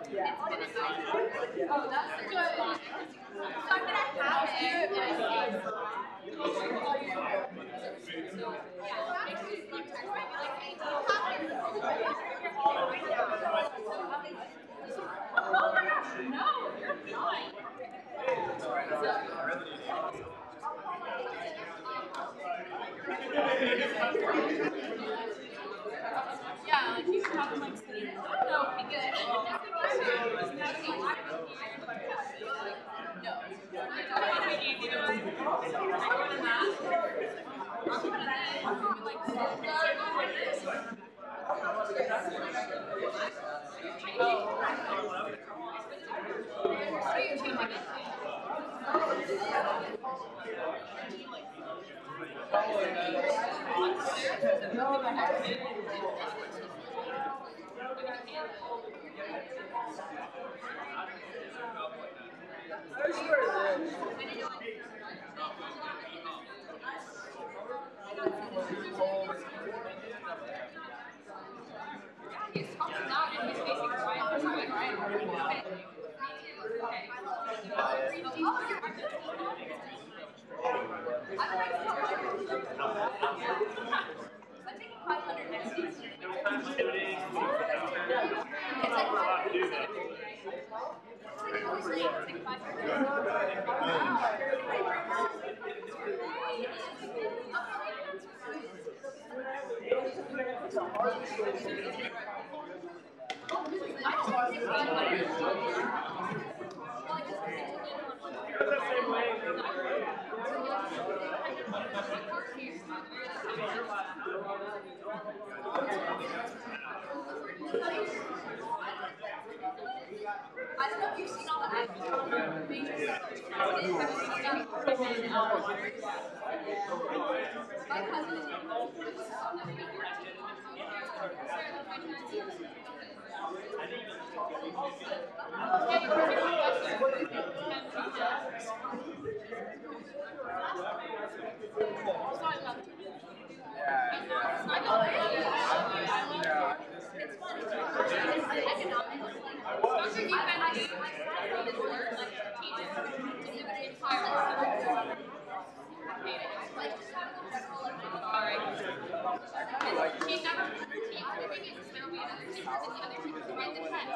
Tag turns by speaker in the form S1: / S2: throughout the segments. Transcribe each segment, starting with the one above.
S1: Oh, that's good. So I'm gonna have it. Oh my gosh, no, you're fine. Yeah, like you should have them like sitting. No, be good. No. It'd be easy to like, throw in a mask. What are you changing it to? He's talking loud and he's facing Ryan. Right? I'm taking 500 next week. I don't know if you've seen all the major sellers. My cousin She's never he either maybe it's there will be another teacher and the other teacher will write the test.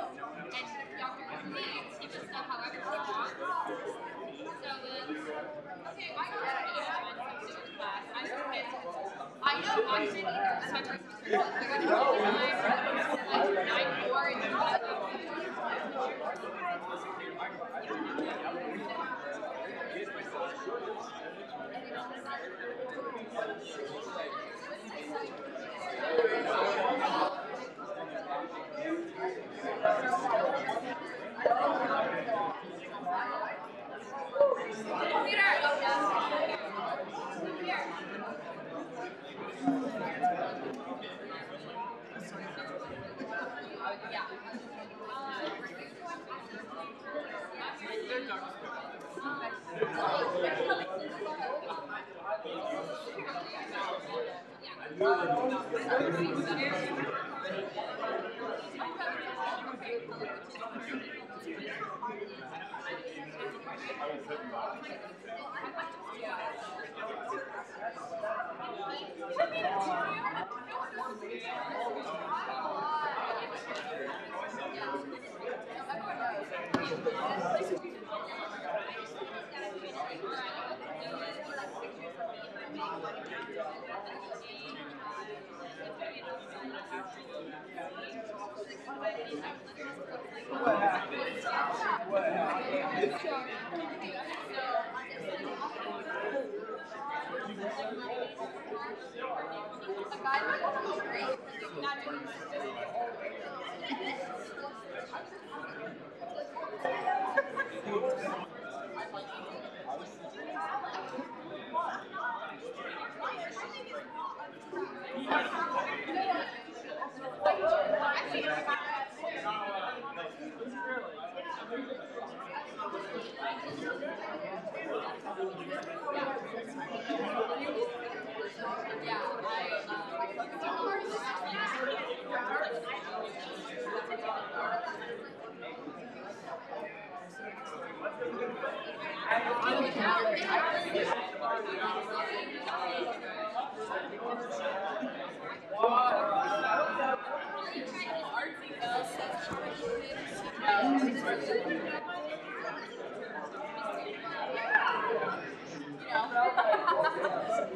S1: And Dr. Leeds, he just stuff however he wants. So okay, I know how to do it in class. I know I didn't either. That's my first teacher. They're going to like 9-4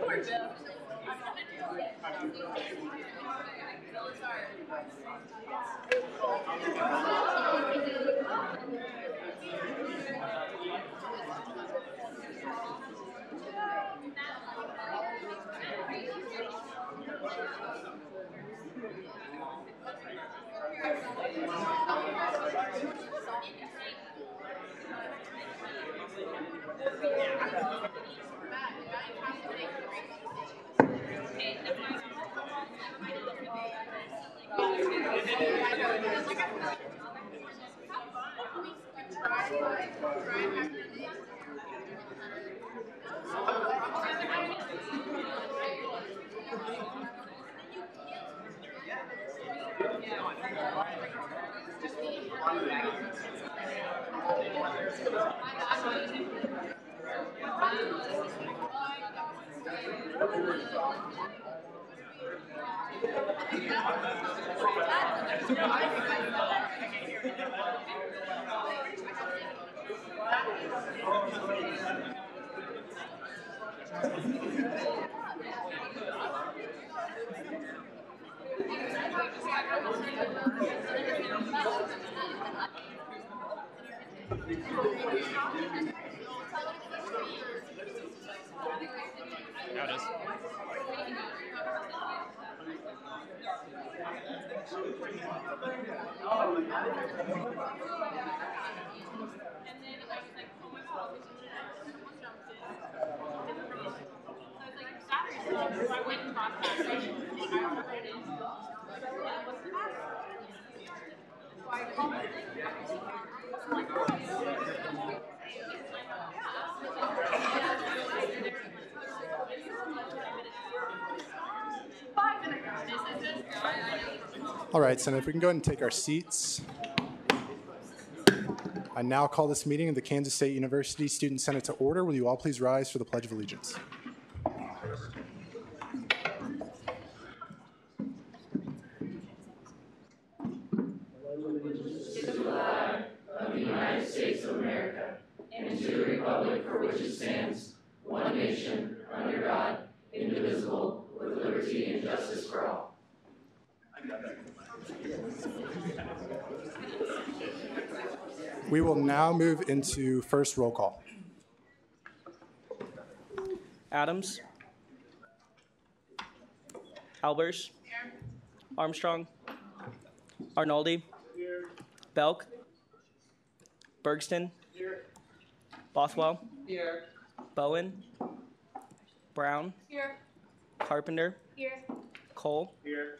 S1: Poor Jeff.
S2: Now it is.
S3: All right, so if we can go ahead and take our seats. I now call this meeting of the Kansas State University Student Senate to order. Will you all please rise for the Pledge of Allegiance? We will now move into first roll call.
S4: Adams. Albers. Armstrong. Arnoldi. Belk. Bergston. Bothwell. Bowen. Brown.
S1: Here.
S4: Carpenter.
S1: Here.
S4: Cole.
S2: Here.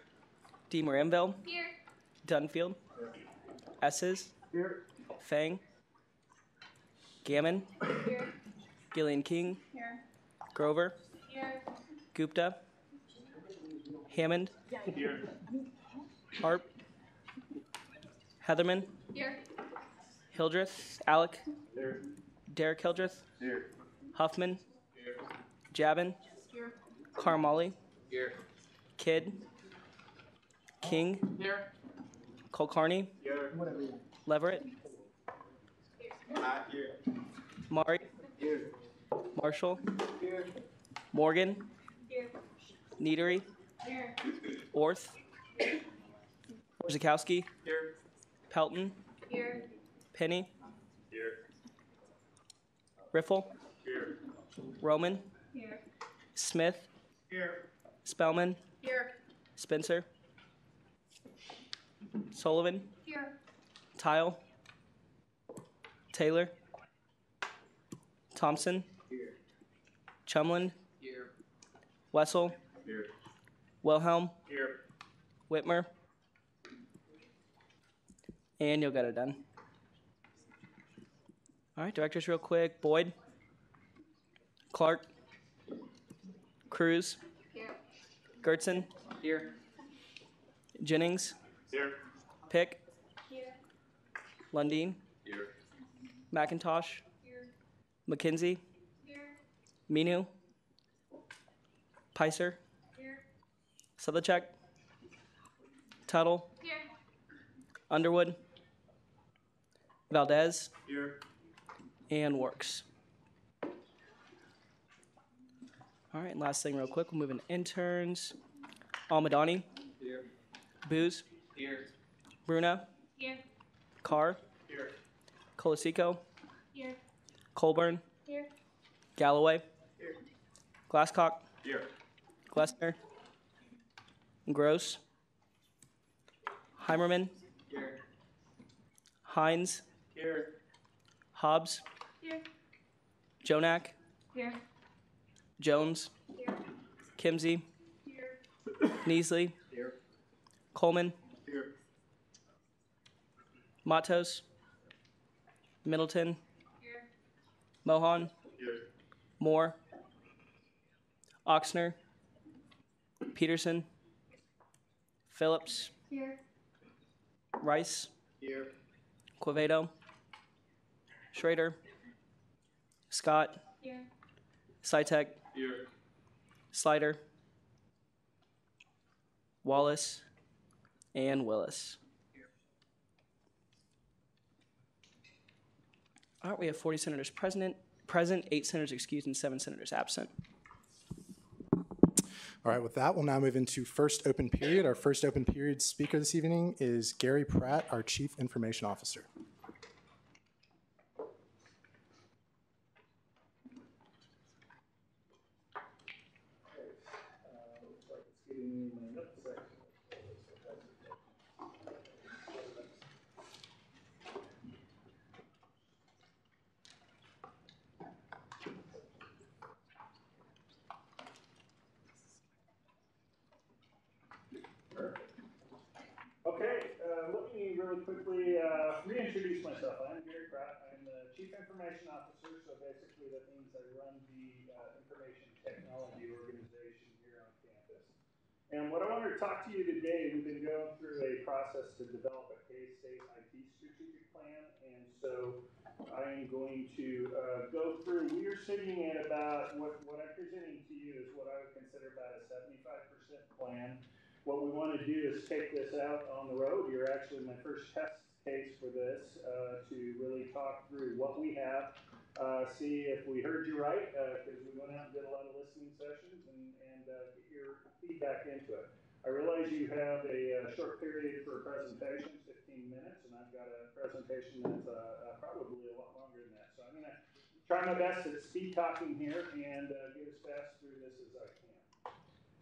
S4: DeMaranville.
S1: Here.
S4: Dunfield. Esses. Fang. Gammon.
S1: Here.
S4: Gillian King.
S1: Here.
S4: Grover.
S1: Here.
S4: Gupta. Hammond.
S2: Here.
S4: Harp. Heatherman.
S1: Here.
S4: Hildreth. Alec.
S2: Here.
S4: Derek Hildreth.
S2: Here.
S4: Huffman.
S2: Here.
S4: Jabin.
S1: Here.
S4: Carmali.
S2: Here.
S4: Kidd. King.
S2: Here.
S4: Kulkarni.
S2: Here.
S4: Leverett.
S2: Here.
S4: Mari.
S2: Here.
S4: Marshall.
S2: Here.
S4: Morgan.
S1: Here.
S4: Neatery.
S1: Here.
S4: Orth. Orzakowski.
S2: Here.
S4: Pelton.
S1: Here.
S4: Penny.
S2: Here.
S4: Riffle.
S2: Here.
S4: Roman.
S1: Here.
S4: Smith.
S2: Here.
S4: Spellman.
S1: Here.
S4: Spencer. Sullivan.
S1: Here.
S4: Tile. Taylor. Thompson.
S2: Here.
S4: Chumlin.
S2: Here.
S4: Wessel.
S2: Here.
S4: Wilhelm.
S2: Here.
S4: Whitmer. And you'll get it done. All right, directors real quick. Boyd. Clark. Cruz.
S1: Here.
S4: Gertson.
S2: Here.
S4: Jennings.
S2: Here.
S4: Pick.
S1: Here.
S4: Lundeen.
S2: Here.
S4: McIntosh.
S1: Here.
S4: McKenzie.
S1: Here.
S4: Minu. Picer.
S1: Here.
S4: Sudacek. Tuttle.
S1: Here.
S4: Underwood. Valdez,
S2: Here.
S4: and Works. All right, and last thing real quick, we'll move into interns. Almadani.
S2: Here.
S4: Booz.
S2: Here.
S4: Bruna.
S1: Here.
S4: Carr.
S2: Here.
S4: Colasico.
S1: Here.
S4: Colburn.
S1: Here.
S4: Galloway.
S2: Here.
S4: Glasscock.
S2: Here.
S4: Glessner. Gross. Heimerman.
S2: Here.
S4: Hines.
S2: Here.
S4: Hobbs.
S1: Here.
S4: Jonak.
S1: Here.
S4: Jones.
S1: Here.
S4: Kimsey.
S1: Here.
S4: Neasley.
S2: Here.
S4: Coleman.
S2: Here.
S4: Matos. Middleton.
S1: Here.
S4: Mohan.
S2: Here.
S4: Moore. Oxner. Peterson. Phillips.
S1: Here.
S4: Rice.
S2: Here.
S4: Quevedo. Schrader. Scott.
S1: Here.
S4: Sytek.
S2: Here.
S4: Slider. Wallace. And Willis. All right, we have 40 senators present, 8 senators excused, and 7 senators absent.
S3: All right, with that, we'll now move into first open period. Our first open period speaker this evening is Gary Pratt, our Chief Information Officer.
S5: Okay, let me really quickly reintroduce myself. I'm Gary Pratt. I'm the Chief Information Officer, so basically that means I run the information technology organization here on campus. And what I wanted to talk to you today, we've been going through a process to develop a K-State IT strategic plan, and so I'm going to go through, we are sitting at about, what I'm presenting to you is what I would consider about a 75% plan. What we want to do is take this out on the road. You're actually my first test case for this to really talk through what we have, see if we heard you right, because we went out and did a lot of listening sessions and get your feedback into it. I realize you have a short period for a presentation, 15 minutes, and I've got a presentation that's probably a lot longer than that. So I'm going to try my best at speed talking here and get as fast through this as I can.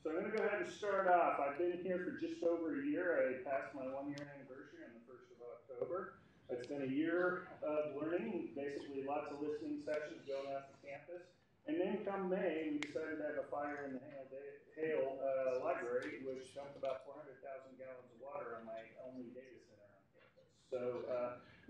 S5: So I'm going to go ahead and start off. I've been here for just over a year. I passed my 1-year anniversary on the 1st of October. It's been a year of learning, basically lots of listening sessions going out to campus. And then come May, we decided to have a fire in the Hale Library, which dumped about 400,000 gallons of water on my only data center on campus. So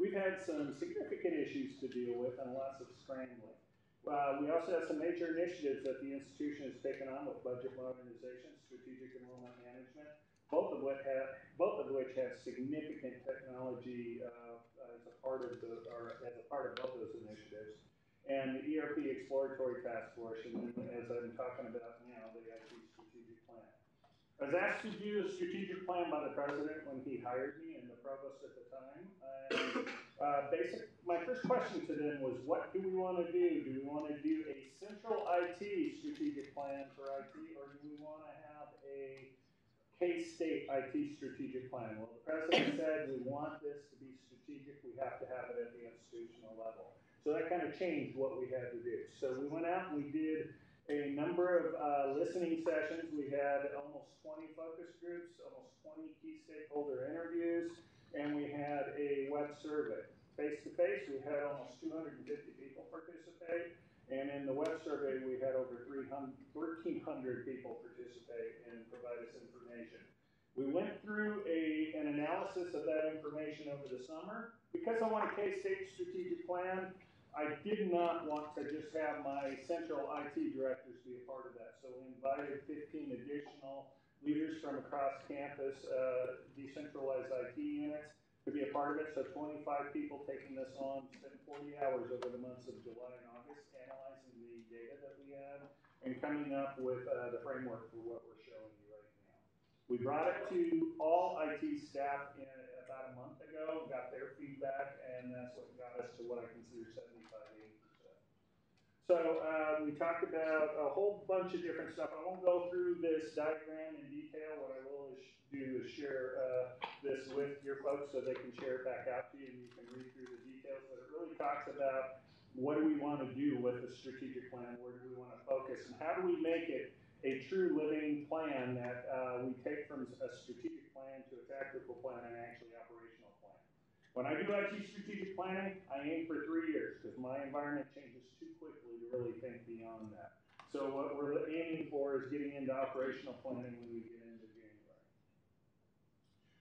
S5: we've had some significant issues to deal with and lots of scrambling. We also have some major initiatives that the institution has taken on with budget modernization, strategic enrollment management, both of which have significant technology as a part of both those initiatives, and the ERP Exploratory Task Force, and as I'm talking about now, the IT strategic plan. I was asked to do a strategic plan by the president when he hired me and the provost at the time. And my first question to them was, what do we want to do? Do we want to do a central IT strategic plan for IT, or do we want to have a K-State IT strategic plan? Well, the president said we want this to be strategic. We have to have it at the institutional level. So that kind of changed what we had to do. So we went out and we did a number of listening sessions. We had almost 20 focus groups, almost 20 key stakeholder interviews, and we had a web survey. Face-to-face, we had almost 250 people participate, and in the web survey, we had over 1,300 people participate and provide us information. We went through an analysis of that information over the summer. Because I want a K-State strategic plan, I did not want to just have my central IT directors be a part of that. So we invited 15 additional leaders from across campus, decentralized IT units, to be a part of it. So 25 people taking this on, spent 40 hours over the months of July and August analyzing the data that we had and coming up with the framework for what we're showing you right now. We brought it to all IT staff about a month ago, got their feedback, and that's what So we talked about a whole bunch of different stuff. I won't go through this diagram in detail. What I will do is share this with your folks so they can share it back out to you and you can read through the details. But it really talks about what do we want to do with the strategic plan, where do we want to focus, and how do we make it a true living plan that we take from a strategic plan to a tactical plan and actually operational plan. When I do IT strategic planning, I aim for 3 years because my environment changes too quickly to really think beyond that. So what we're aiming for is getting into operational planning when we get into January.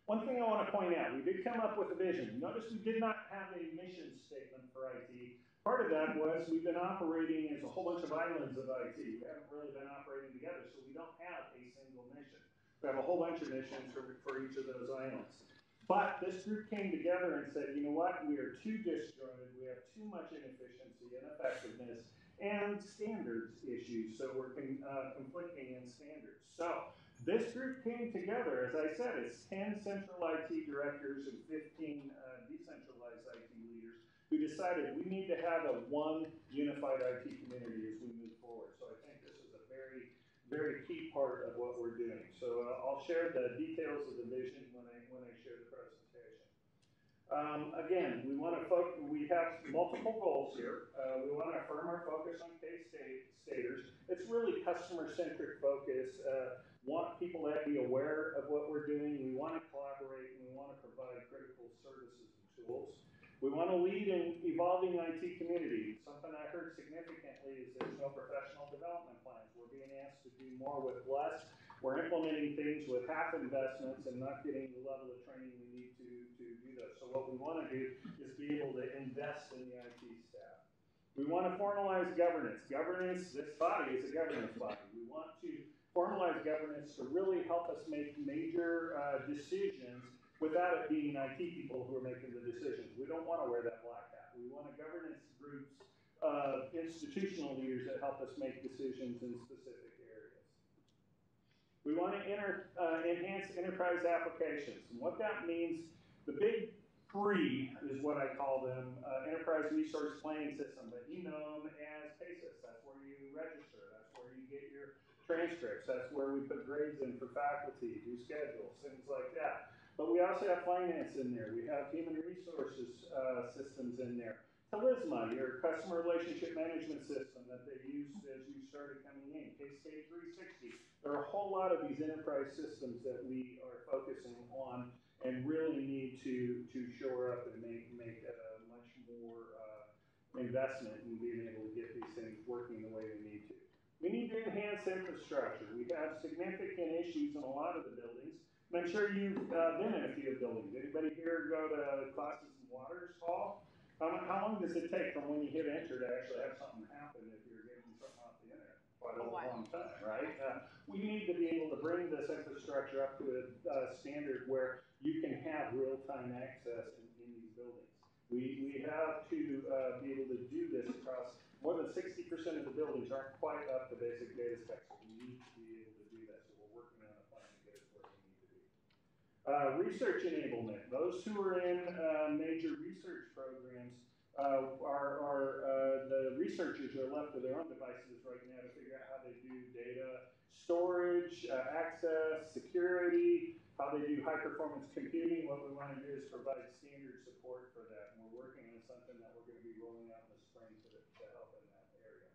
S5: One thing I want to point out, we did come up with a vision. Notice we did not have a mission statement for IT. Part of that was we've been operating as a whole bunch of islands of IT. We haven't really been operating together, so we don't have a single mission. We have a whole bunch of missions for each of those islands. But this group came together and said, you know what, we are too disjointed, we have too much inefficiency, ineffectiveness, and standards issues, so we're conflicting in standards. So this group came together, as I said, it's 10 central IT directors and 15 decentralized IT leaders who decided we need to have a one unified IT community as we move forward. So I think this is a very, very key part of what we're doing. So I'll share the details of the vision when I share the presentation. Again, we have multiple goals here. We want to affirm our focus on K-staters. It's really customer-centric focus. Want people to be aware of what we're doing. We want to collaborate, and we want to provide critical services and tools. We want to lead in evolving IT community. Something I heard significantly is there's no professional development plans. We're being asked to do more with less. We're implementing things with half investments and not getting the level of training we need to do that. So what we want to do is be able to invest in the IT staff. We want to formalize governance. Governance, this body is a governance body. We want to formalize governance to really help us make major decisions without it being IT people who are making the decisions. We don't want to wear that black hat. We want a governance groups of institutional leaders that help us make decisions in specific areas. We want to enhance enterprise applications. And what that means, the big three is what I call them, enterprise resource planning system, but you know them as PACES. That's where you register. That's where you get your transcripts. That's where we put grades in for faculty, do schedules, things like that. But we also have finance in there. We have human resources systems in there. Telisma, your customer relationship management system that they used as you started coming in. K-State 360. There are a whole lot of these enterprise systems that we are focusing on and really need to shore up and make much more investment in being able to get these things working the way we need to. We need to enhance infrastructure. We have significant issues in a lot of the buildings. And I'm sure you've been in a few buildings. Anybody here go to Classes and Waters Hall? How long does it take from when you hit enter to actually have something happen if you're getting something off the internet? Quite a long time, right? We need to be able to bring this infrastructure up to a standard where you can have real-time access in these buildings. We have to be able to do this across more than 60% of the buildings aren't quite up to basic data specs, so we need to be able to do that. So we're working on a plan to get us where we need to be. Research enablement. Those who are in major research programs the researchers are left to their own devices right now to figure out how they do data storage, access, security, how they do high-performance computing. What we want to do is provide standard support for that, and we're working on something that we're going to be rolling out in the spring to help in that area.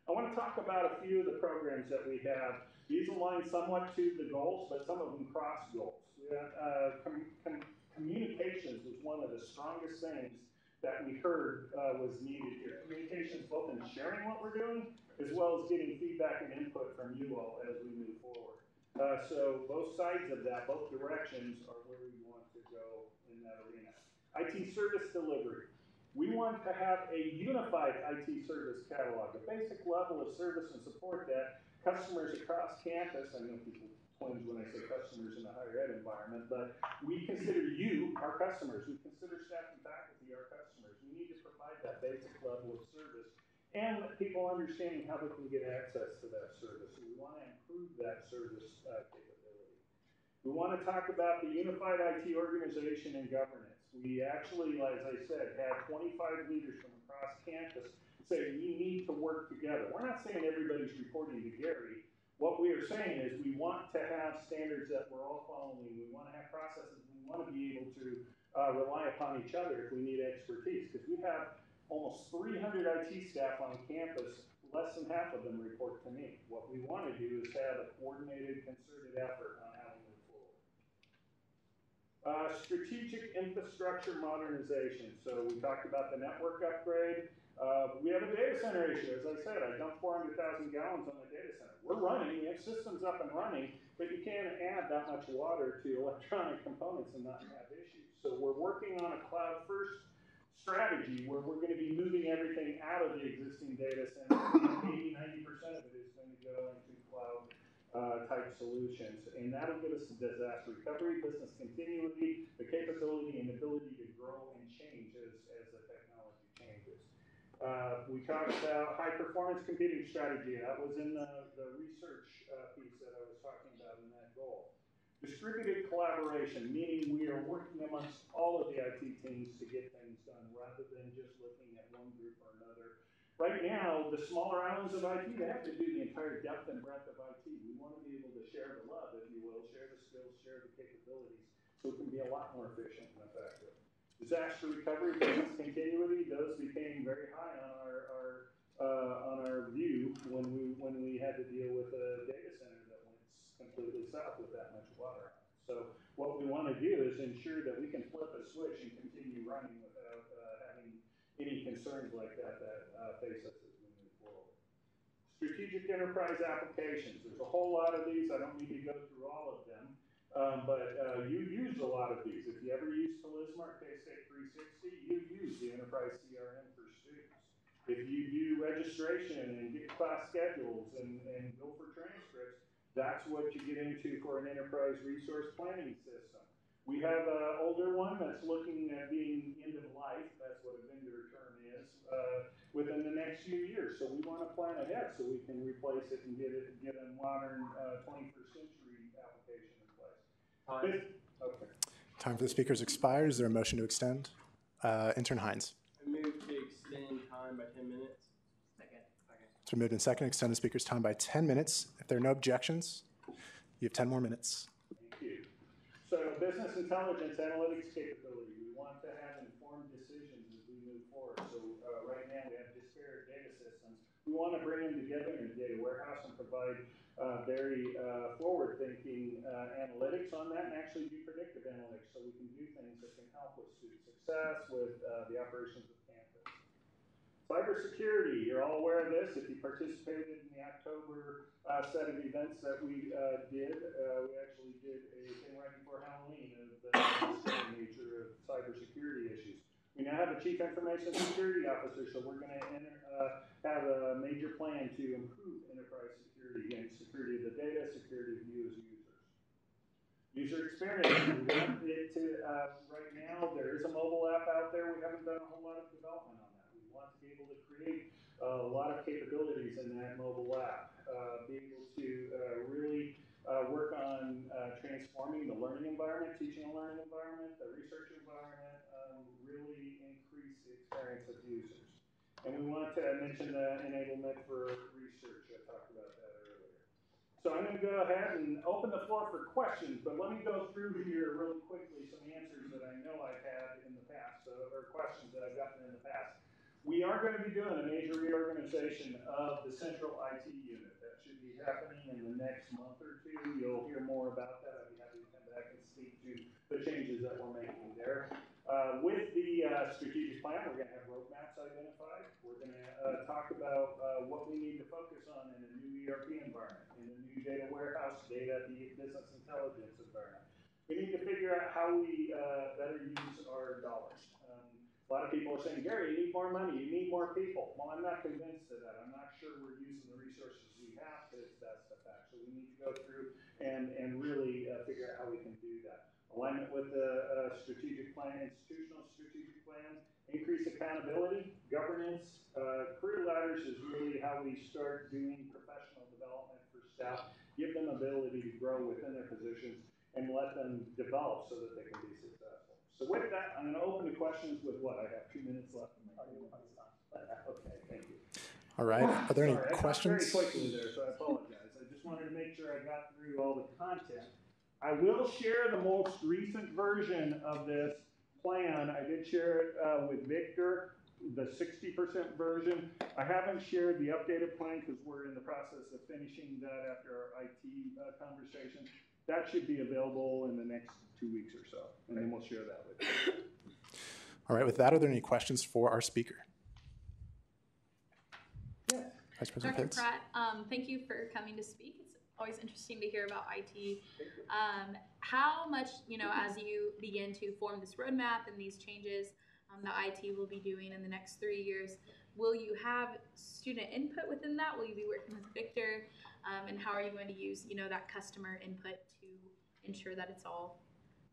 S5: I want to talk about a few of the programs that we have. These align somewhat to the goals, but some of them cross goals. Communications was one of the strongest things that we heard was needed here. Communications both in sharing what we're doing, as well as getting feedback and input from you all as we move forward. So both sides of that, both directions are where we want to go in that arena. IT service delivery. We want to have a unified IT service catalog, a basic level of service and support that customers across campus, I know people twinge when I say customers in a higher ed environment, but we consider you our customers. We consider staff and faculty our customers. We need to provide that basic level of service and let people understanding how they can get access to that service. So we want to improve that service capability. We want to talk about the unified IT organization and governance. We actually, as I said, had 25 leaders from across campus say we need to work together. We're not saying everybody's reporting to Gary. What we are saying is we want to have standards that we're all following. We want to have processes. We want to be able to rely upon each other if we need expertise. Because we have almost 300 IT staff on campus. Less than half of them report to me. What we want to do is have a coordinated, concerted effort on how we move forward. Strategic infrastructure modernization. So we talked about the network upgrade. We have a data center issue. As I said, I dumped 400,000 gallons on the data center. We're running, we have systems up and running, but you can't add that much water to electronic components and not have issues. So we're working on a cloud first strategy where we're going to be moving everything out of the existing data center. 80–90% of it is going to go into cloud type solutions. And that'll give us disaster recovery, business continuity, the capability and ability to grow and change as the technology changes. We talked about high performance computing strategy. That was in the research piece that I was talking about in that goal. Distributed collaboration, meaning we are working amongst all of the IT teams to get things done rather than just looking at one group or another. Right now, the smaller islands of IT, they have to do the entire depth and breadth of IT. We want to be able to share the love, if you will, share the skills, share the capabilities, so it can be a lot more efficient and effective. Disaster recovery, business continuity, those became very high on our view when we had to deal with a data center that went completely south with that much water. So what we want to do is ensure that we can flip a switch and continue running without having any concerns like that face us as we move forward. Strategic enterprise applications. There's a whole lot of these. I don't need to go through all of them. But you use a lot of these. If you ever use Palismart, K-State 360, you use the enterprise CRM for students. If you do registration and get class schedules and go for transcripts, that's what you get into for an enterprise resource planning system. We have an older one that's looking at being end of life. That's what a vendor term is within the next few years. So we want to plan ahead so we can replace it and get a modern 21st century application in place. Okay.
S3: Time for the speakers expires. Is there a motion to extend? Intern Hines.
S6: I move to extend time by 10 minutes. Second.
S3: It's been moved and second. Extend the speaker's time by 10 minutes. If there are no objections, you have 10 more minutes.
S5: Thank you. So business intelligence analytics capability. We want to have informed decisions as we move forward. So right now we have disparate data systems. We want to bring them together in a data warehouse and provide very forward-thinking analytics on that and actually do predictive analytics so we can do things that can help with student success, with the operations of campus. Cybersecurity, you're all aware of this. If you participated in the October set of events that we did, we actually did a thing right before Halloween of the nature of cybersecurity issues. We now have a Chief Information Security Officer, so we're going to have a major plan to improve enterprise security, again, security of the data, security of you as users. User experience, we want it to, right now, there is a mobile app out there. We haven't done a whole lot of development on that. We want to be able to create a lot of capabilities in that mobile app, be able to really work on transforming the learning environment, teaching and learning environment, the research environment, really increase the experience of users. And we want to mention the enablement for research. I talked about that earlier. So I'm going to go ahead and open the floor for questions, but let me go through here really quickly some answers that I know I've had in the past, or questions that I've gotten in the past. We are going to be doing a major reorganization of the central IT unit. That should be happening in the next month or two. You'll hear more about that. I'd be happy to come back and speak to the changes that we're making there. With the strategic plan, we're going to have roadmaps identified. We're going to talk about what we need to focus on in a new ERP environment, in a new data warehouse, data business intelligence environment. We need to figure out how we better use our dollars. A lot of people are saying, Gary, you need more money, you need more people. Well, I'm not convinced of that. I'm not sure we're using the resources we have to its best effect. So we need to go through and really figure out how we can do that. Alignment with the strategic plan, institutional strategic plan, increase accountability, governance, career ladders is really how we start doing professional development for staff, give them ability to grow within their positions, and let them develop so that they can be successful. So with that, I'm going to open the questions with what? I have 2 minutes left. Okay, thank you.
S3: All right. Are there any
S5: Sorry, I talked
S3: questions?
S5: very quickly there, so I apologize. I just wanted to make sure I got through all the content. I will share the most recent version of this plan. I did share it with Victor, the 60% version. I haven't shared the updated plan because we're in the process of finishing that after our IT conversation. That should be available in the next 2 weeks or so, and then we'll share that with you.
S3: All right. With that, are there any questions for our speaker?
S5: Yes.
S3: Vice President
S1: Dr.
S3: Pitts?
S1: Pratt, thank you for coming to speak. It's always interesting to hear about IT. How much, as you begin to form this roadmap and these changes that IT will be doing in the next 3 years, will you have student input within that? Will you be working with Victor? And how are you going to use, that customer input to ensure that it's all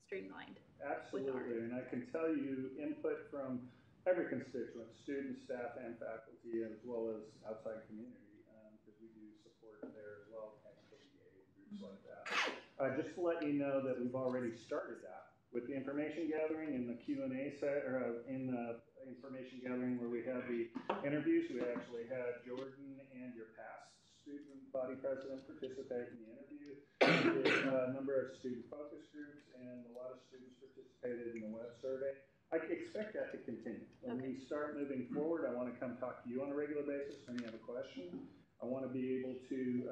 S1: streamlined?
S5: Absolutely, and I can tell you input from every constituent, students, staff, and faculty, as well as outside community, because we do support there as well, groups like that. Just to let you know that we've already started that with the information gathering in the Q&A set, or in the information gathering where we have the interviews. We actually had Jordan and your past student body president participate in the interview. We did a number of student focus groups, and a lot of students participated in the web survey. I expect that to continue. When we start moving forward, I want to come talk to you on a regular basis when you have a question. I want to be able to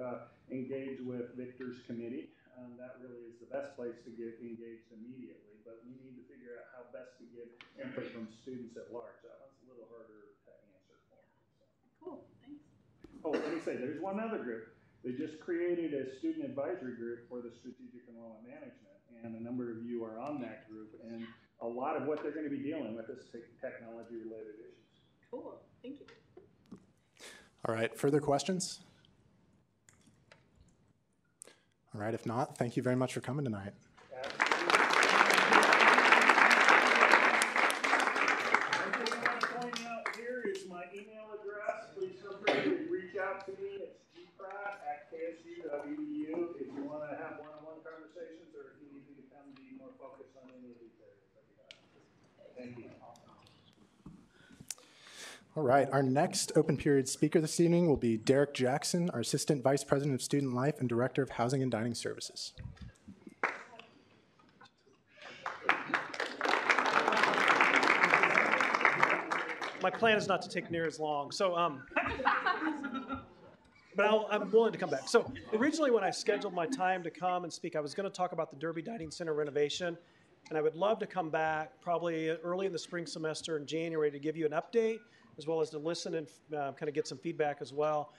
S5: engage with Victor's committee. That really is the best place to get engaged immediately, but we need to figure out how best to get input from students at large. That one's a little harder to answer for me. So.
S1: Cool, thanks.
S5: Oh, let me say, there's one other group. They just created a student advisory group for the strategic enrollment management, and a number of you are on that group, and a lot of what they're going to be dealing with is technology-related issues.
S1: Cool, thank you.
S3: All right. Further questions? All right. If not, thank you very much for coming tonight.
S5: Out to me, it's gpratt@ksu.edu if you want to have one-on-one conversations, or if you need me to come be more focused on any of these areas that we got. Thank you.
S3: All right. Our next open period speaker this evening will be Derek Jackson, our Assistant Vice President of Student Life and Director of Housing and Dining Services.
S7: My plan is not to take near as long, so but I'm willing to come back. So originally when I scheduled my time to come and speak, I was going to talk about the Derby Dining Center renovation, and I would love to come back probably early in the spring semester in January to give you an update, as well as to listen and kind of get some feedback as well.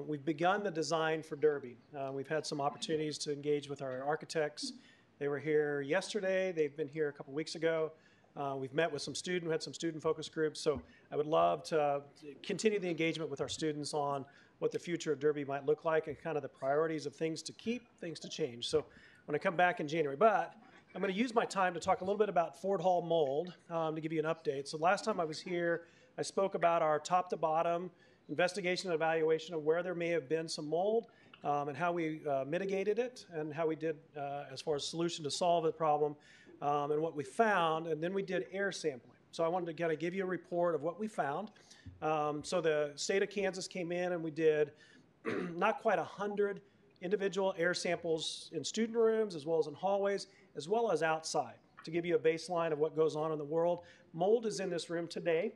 S7: We've begun the design for Derby. We've had some opportunities to engage with our architects. They were here yesterday. They've been here a couple weeks ago. We've met with some had some student focus groups, so I would love to continue the engagement with our students on what the future of Derby might look like and kind of the priorities of things to keep, things to change. So when I come back in January, but I'm going to use my time to talk a little bit about Ford Hall mold to give you an update. So last time I was here, I spoke about our top to bottom investigation and evaluation of where there may have been some mold and how we mitigated it and how we did as far as solution to solve the problem. And what we found, and then we did air sampling. So I wanted to kind of give you a report of what we found. So the state of Kansas came in and we did not quite 100 individual air samples in student rooms, as well as in hallways, as well as outside, to give you a baseline of what goes on in the world. Mold is in this room today.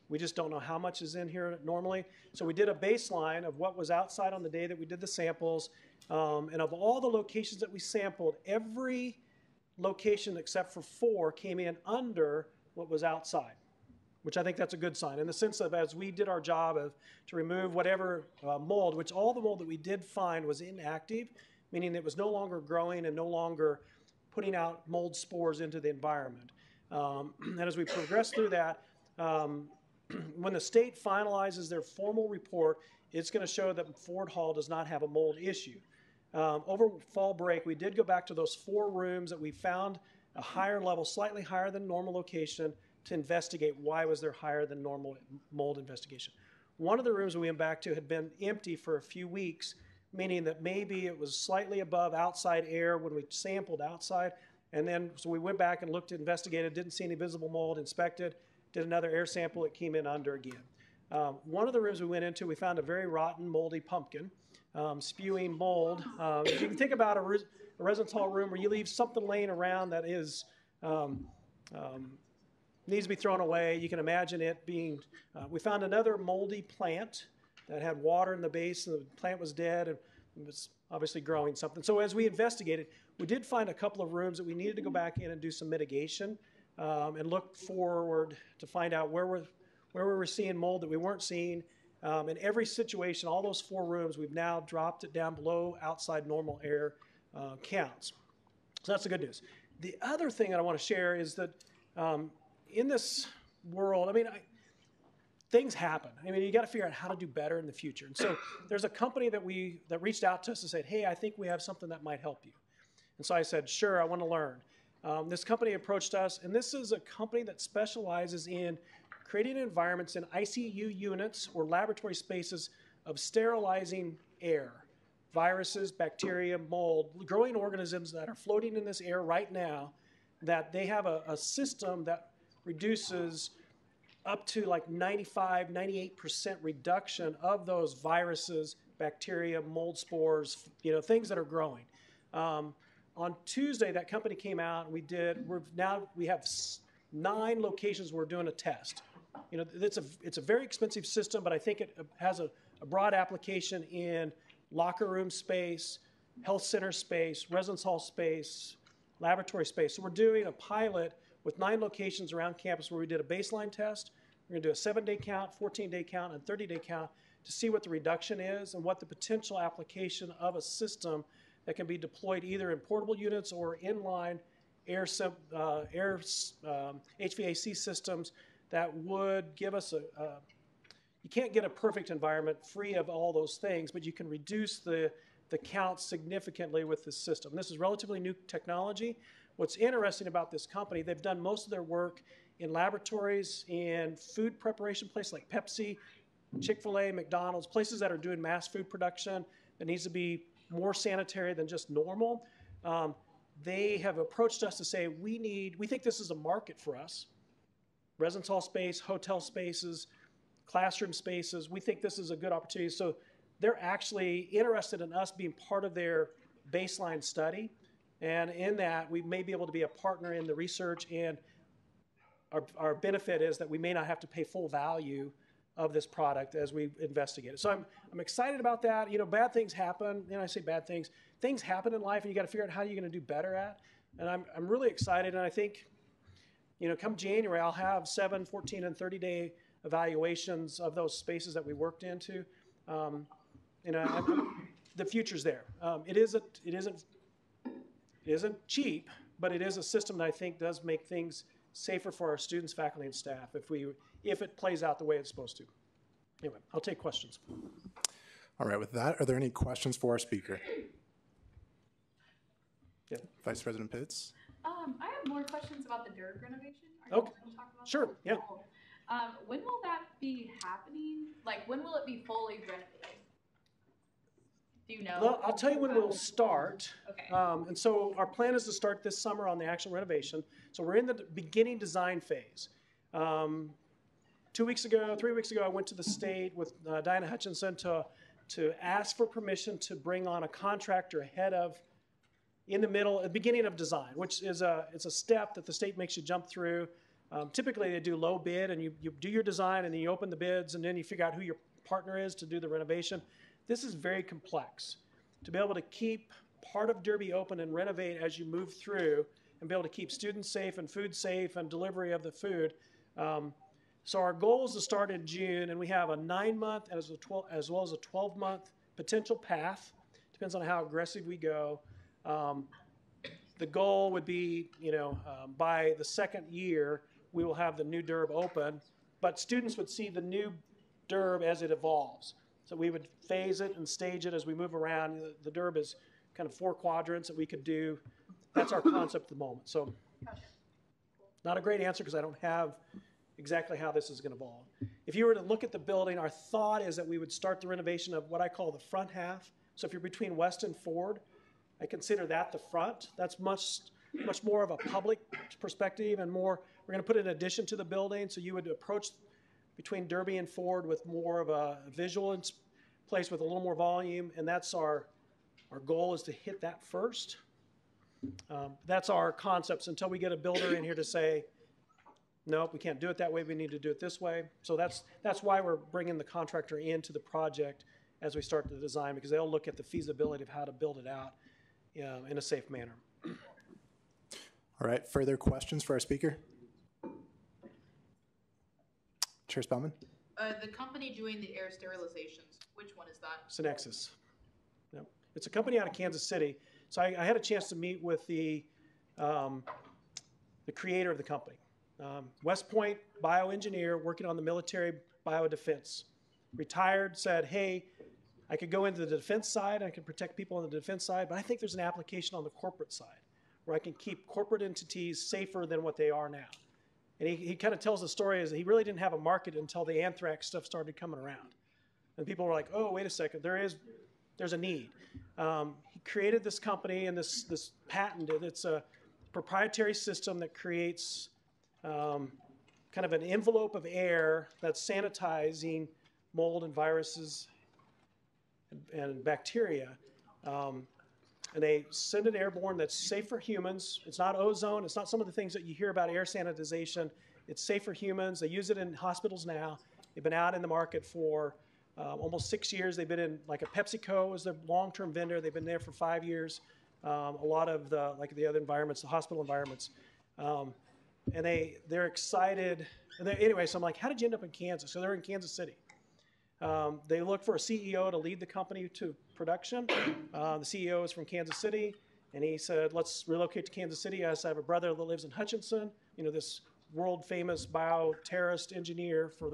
S7: We just don't know how much is in here normally. So we did a baseline of what was outside on the day that we did the samples. And of all the locations that we sampled, every location except for 4 came in under what was outside, which I think that's a good sign in the sense of as we did our job to remove whatever mold, which all the mold that we did find was inactive, meaning it was no longer growing and no longer putting out mold spores into the environment. And as we progress through that, when the state finalizes their formal report, it's going to show that Ford Hall does not have a mold issue. Over fall break, we did go back to those 4 rooms that we found a higher level, slightly higher than normal location, to investigate why was there higher than normal mold investigation. One of the rooms we went back to had been empty for a few weeks, meaning that maybe it was slightly above outside air when we sampled outside. And then, so we went back and looked, investigated, didn't see any visible mold, inspected, did another air sample, it came in under again. One of the rooms we went into, we found a very rotten, moldy pumpkin, spewing mold. If you can think about a residence hall room where you leave something laying around that is needs to be thrown away, you can imagine it being. We found another moldy plant that had water in the base, and the plant was dead and was obviously growing something. So as we investigated, we did find a couple of rooms that we needed to go back in and do some mitigation and look forward to find out where we were seeing mold that we weren't seeing. In every situation, all those 4 rooms, we've now dropped it down below outside normal air counts. So that's the good news. The other thing that I want to share is that in this world, I mean, things happen. I mean, you got to figure out how to do better in the future. And so there's a company that reached out to us and said, hey, I think we have something that might help you. And so I said, sure, I want to learn. This company approached us, and this is a company that specializes in creating environments in ICU units or laboratory spaces of sterilizing air, viruses, bacteria, mold, growing organisms that are floating in this air right now, that they have a system that reduces up to like 95, 98% reduction of those viruses, bacteria, mold spores, things that are growing. On Tuesday, that company came out, and we have 9 locations we're doing a test. It's a very expensive system, but I think it has a broad application in locker room space, health center space, residence hall space, laboratory space. So we're doing a pilot with 9 locations around campus where we did a baseline test. We're going to do a 7-day count, 14-day count, and 30-day count to see what the reduction is and what the potential application of a system that can be deployed either in portable units or inline air HVAC systems that would give us you can't get a perfect environment free of all those things, but you can reduce the count significantly with this system. This is relatively new technology. What's interesting about this company, they've done most of their work in laboratories, in food preparation places like Pepsi, Chick-fil-A, McDonald's, places that are doing mass food production that needs to be more sanitary than just normal. They have approached us to say, we think this is a market for us. Residence hall space, hotel spaces, classroom spaces. We think this is a good opportunity. So they're actually interested in us being part of their baseline study. And in that, we may be able to be a partner in the research. And our benefit is that we may not have to pay full value of this product as we investigate it. So I'm excited about that. Bad things happen. I say bad things. Things happen in life, and you got to figure out how you're going to do better at. And I'm really excited. And I think, come January, I'll have 7, 14, and 30-day evaluations of those spaces that we worked into. The future's there. It isn't cheap, but it is a system that I think does make things safer for our students, faculty, and staff if it plays out the way it's supposed to. Anyway, I'll take questions.
S3: All right, with that, are there any questions for our speaker? Yeah, Vice President Pitts.
S8: I have more questions about the DERB renovation. Are you
S7: Okay.
S8: able to talk about
S7: Sure,
S8: that?
S7: yeah.
S8: Cool. When will that be happening? Like, when will it be fully renovated? Do you know?
S7: Well, I'll tell you when we'll start.
S8: Okay.
S7: And so our plan is to start this summer on the actual renovation. So we're in the beginning design phase. 3 weeks ago, I went to the state with Diana Hutchinson to ask for permission to bring on a contractor in the beginning of design, which is it's a step that the state makes you jump through. Typically, they do low bid, and you do your design, and then you open the bids, and then you figure out who your partner is to do the renovation. This is very complex. To be able to keep part of Derby open and renovate as you move through, and be able to keep students safe and food safe and delivery of the food. So our goal is to start in June, and we have a 9-month as well as a 12-month potential path. Depends on how aggressive we go. The goal would be, by the second year, we will have the new DERB open, but students would see the new DERB as it evolves. So we would phase it and stage it as we move around. The DERB is kind of 4 quadrants that we could do. That's our concept at the moment. So not a great answer because I don't have exactly how this is going to evolve. If you were to look at the building, our thought is that we would start the renovation of what I call the front half. So if you're between West and Ford, I consider that the front. That's much more of a public perspective and more, we're going to put an addition to the building. So you would approach between Derby and Ford with more of a visual place with a little more volume, and that's our goal is to hit that first. That's our concepts until we get a builder in here to say, nope, we can't do it that way. We need to do it this way. So that's why we're bringing the contractor into the project as we start the design, because they'll look at the feasibility of how to build it out in a safe manner.
S3: All right, further questions for our speaker? Chair Spellman?
S9: The company doing the air sterilizations, which one is that?
S7: Synexus. Yep. It's a company out of Kansas City. So I had a chance to meet with the creator of the company. West Point bioengineer working on the military biodefense. Retired, said, hey, I could go into the defense side, I could protect people on the defense side, but I think there's an application on the corporate side where I can keep corporate entities safer than what they are now. And he kind of tells the story is that he really didn't have a market until the anthrax stuff started coming around. And people were like, oh, wait a second, there's a need. He created this company and this patented, it's a proprietary system that creates kind of an envelope of air that's sanitizing mold and viruses and bacteria. And they send it airborne that's safe for humans. It's not ozone. It's not some of the things that you hear about air sanitization. It's safe for humans. They use it in hospitals now. They've been out in the market for almost 6 years. They've been in, like a PepsiCo is their long-term vendor. They've been there for 5 years. A lot of the other environments, the hospital environments. And they're excited. Anyway, so I'm like, how did you end up in Kansas? So they're in Kansas City. They look for a CEO to lead the company to production. The CEO is from Kansas City, and he said, let's relocate to Kansas City. I have a brother that lives in Hutchinson, this world-famous bioterrorist engineer for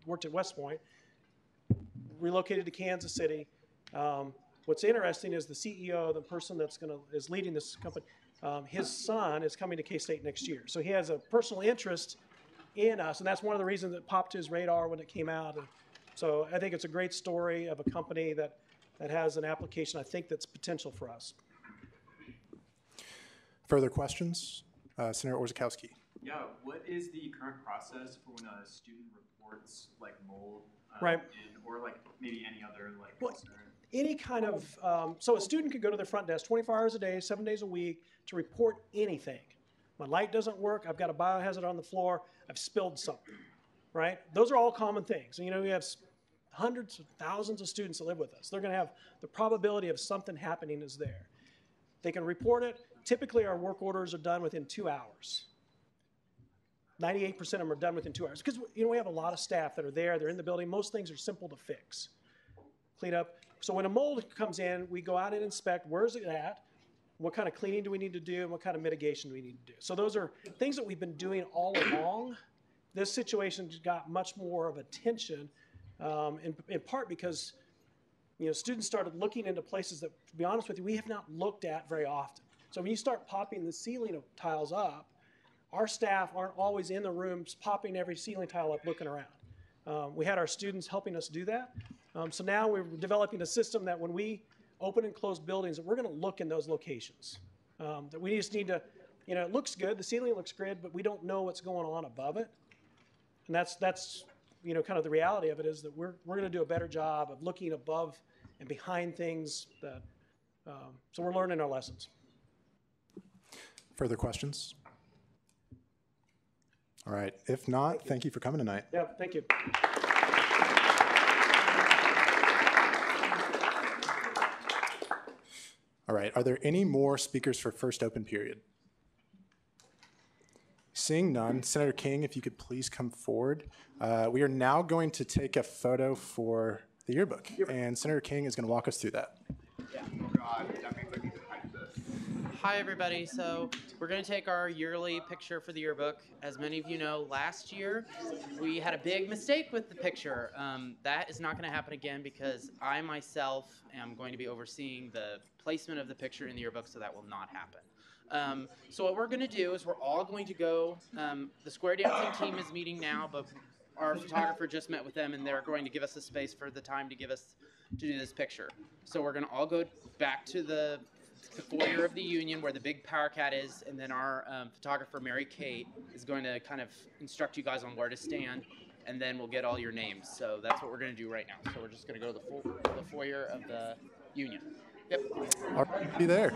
S7: worked at West Point, relocated to Kansas City. What's interesting is the CEO, the person is leading this company, his son is coming to K-State next year. So he has a personal interest in us, and that's one of the reasons that popped to his radar when it came out. So I think it's a great story of a company that has an application, I think, that's potential for us.
S3: Further questions? Senator Orzechowski.
S2: Yeah, what is the current process for when a student reports like mold,
S7: right,
S2: or like maybe any other concern?
S7: Any kind of, so a student could go to their front desk 24 hours a day, 7 days a week to report anything. My light doesn't work, I've got a biohazard on the floor, I've spilled something, right? Those are all common things. And we have hundreds of thousands of students that live with us. They're going to have the probability of something happening is there. They can report it. Typically, our work orders are done within 2 hours. 98% of them are done within 2 hours because we have a lot of staff that are there. They're in the building. Most things are simple to fix, clean up. So when a mold comes in, we go out and inspect. Where's it at? What kind of cleaning do we need to do? And what kind of mitigation do we need to do? So those are things that we've been doing all along. This situation got much more of attention. In part because students started looking into places that, to be honest with you, we have not looked at very often. So when you start popping the ceiling tiles up, our staff aren't always in the rooms popping every ceiling tile up looking around. We had our students helping us do that. So now we're developing a system that when we open and close buildings, that we're going to look in those locations. That we just need to, it looks good, the ceiling looks good, but we don't know what's going on above it. And that's kind of the reality of it is that we're going to do a better job of looking above and behind things that, so we're learning our lessons.
S3: Further questions? All right. If not, thank you for coming tonight.
S7: Yeah, thank you.
S3: All right. Are there any more speakers for first open period? Seeing none, Senator King, if you could please come forward. We are now going to take a photo for the yearbook, and Senator King is going to walk us through that.
S10: Hi, everybody. So we're going to take our yearly picture for the yearbook. As many of you know, last year we had a big mistake with the picture. That is not going to happen again because I myself am going to be overseeing the placement of the picture in the yearbook, so that will not happen. So what we're going to do is we're all going to go, the square dancing team is meeting now, but our photographer just met with them and they're going to give us a space for the time to do this picture. So we're going to all go back to the foyer of the Union where the big power cat is, and then our photographer, Mary Kate, is going to kind of instruct you guys on where to stand. and then we'll get all your names. So that's what we're going to do right now. So we're just going to go to the foyer of the union. Yep.
S3: All right, be there.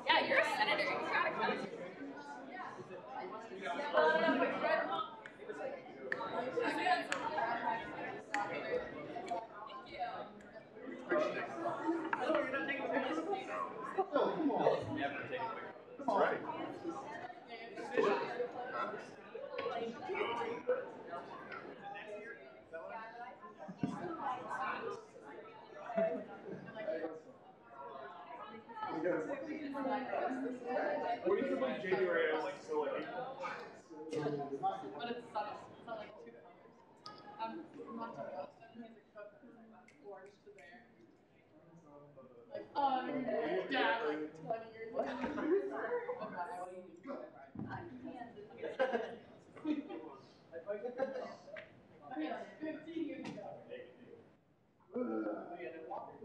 S1: Yeah, you're a senator. You gotta come.
S5: January, I was like, so like,
S8: But it sucks. It's not like 2 hours. I'm not to go. He has a cook orange to there. Like, dad, like 20 years ago. I mean, 15 years ago.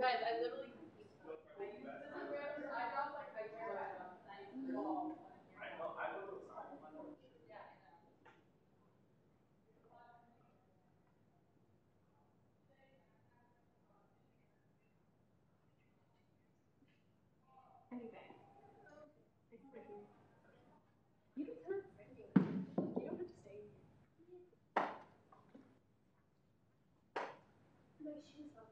S8: Guys, I literally. I dropped like my hair back. Anything. You can turn freaking. You don't have to stay. My shoes on.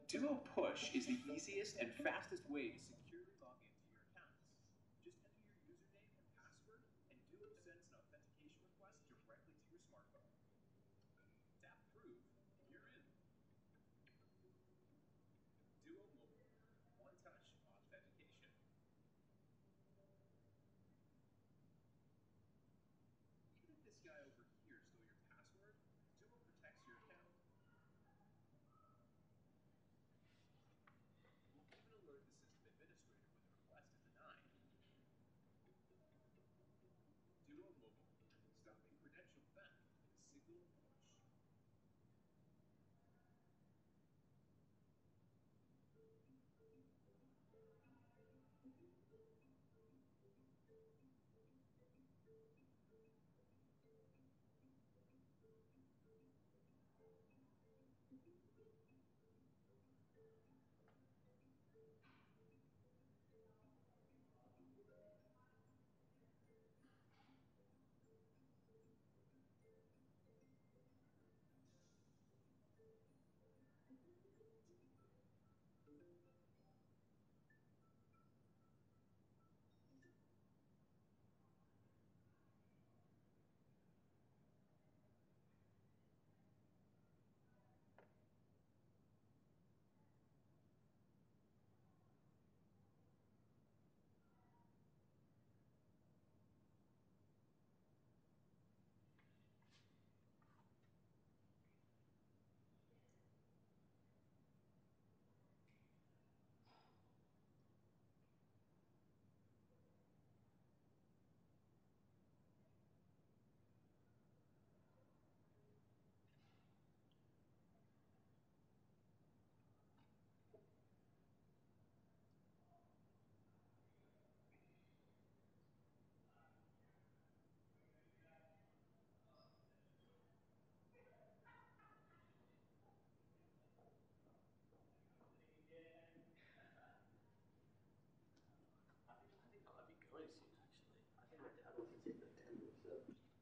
S11: Duo Push is the easiest and fastest way to securely log into your accounts. Just enter your username and password, and Duo sends an authentication request directly to your smartphone. Tap Prove, and you're in. Duo Mobile, one-touch authentication. Even if this guy over here stole your password, Duo protects your account. We'll even alert the system administrator when the request is denied. Duo Mobile, stopping credential theft with a single push.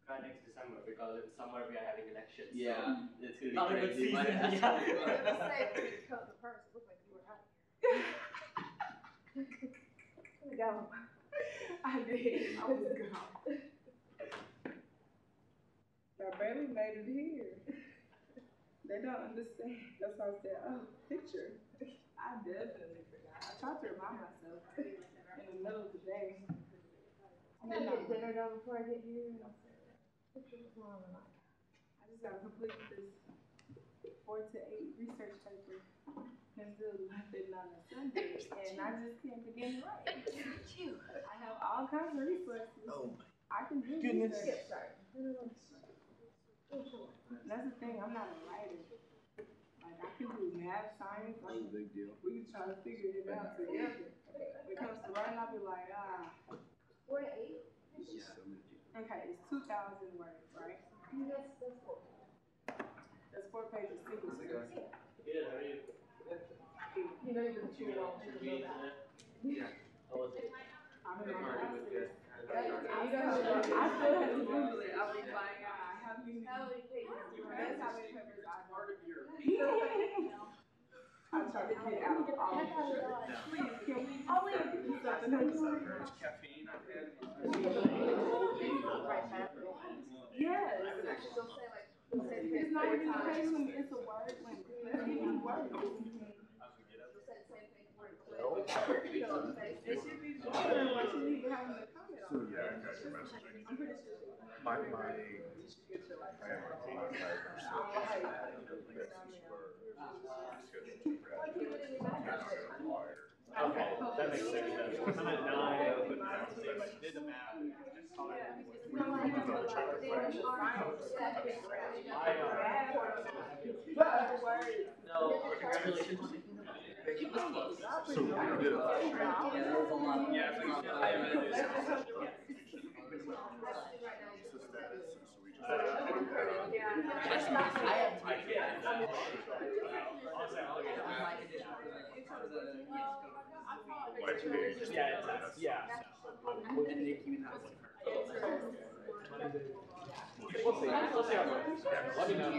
S12: Try next December because in summer we are having elections.
S6: Yeah,
S12: so
S6: it's gonna be
S12: not a good
S6: crazy.
S12: season.
S6: Yeah.
S12: Yeah.
S8: I was gonna say, when you cut the purse, it looked like you were out here. Let me go. I did. I was gone.
S13: I barely made it here. They don't understand. That's why I said, oh, picture. I definitely forgot. I tried to remind myself in the middle of the day.
S8: I gotta get dinner done before I get here. Picture was long enough.
S13: I just gotta complete this 4 to 8 research paper. And still left it on a Sunday, and I just can't begin to write. I have all kinds of resources.
S6: Oh
S13: I can do
S6: goodness.
S13: research. That's the thing, I'm not a writer. Like, I can do math, science.
S6: That's a big deal.
S13: We can try to figure it out together. When it comes to writing, I'll be like,
S8: 4 to 8?
S6: Yeah.
S13: okay, it's 2,000 words, right?
S8: That's 4.
S13: That's 4 pages. Single space.
S12: Good, how are you?
S8: You know you're the true one.
S12: Yeah. How was it?
S13: I'm in my
S12: Already was good.
S13: I still have to Google it. I'll be like, how many pages? That's how many papers I
S6: Part of your
S13: I try to get out all of it. Please, can we do something else?
S6: caffeine I've had.
S13: Yes. It's not even a page limit, it's a word limit. Let's give you words. It should be better what you need to have in the comment on.
S14: So yeah, I got your messaging. My
S2: Okay, that makes sense. I'm at 9, but I did the math.
S12: No, congratulations.
S14: So you did it last year.
S12: Yeah, that was a lot.
S2: Yeah, it's like, I am gonna do this. Yeah.
S12: We'll get Nick even have one.
S2: We'll see how it goes. Let me know.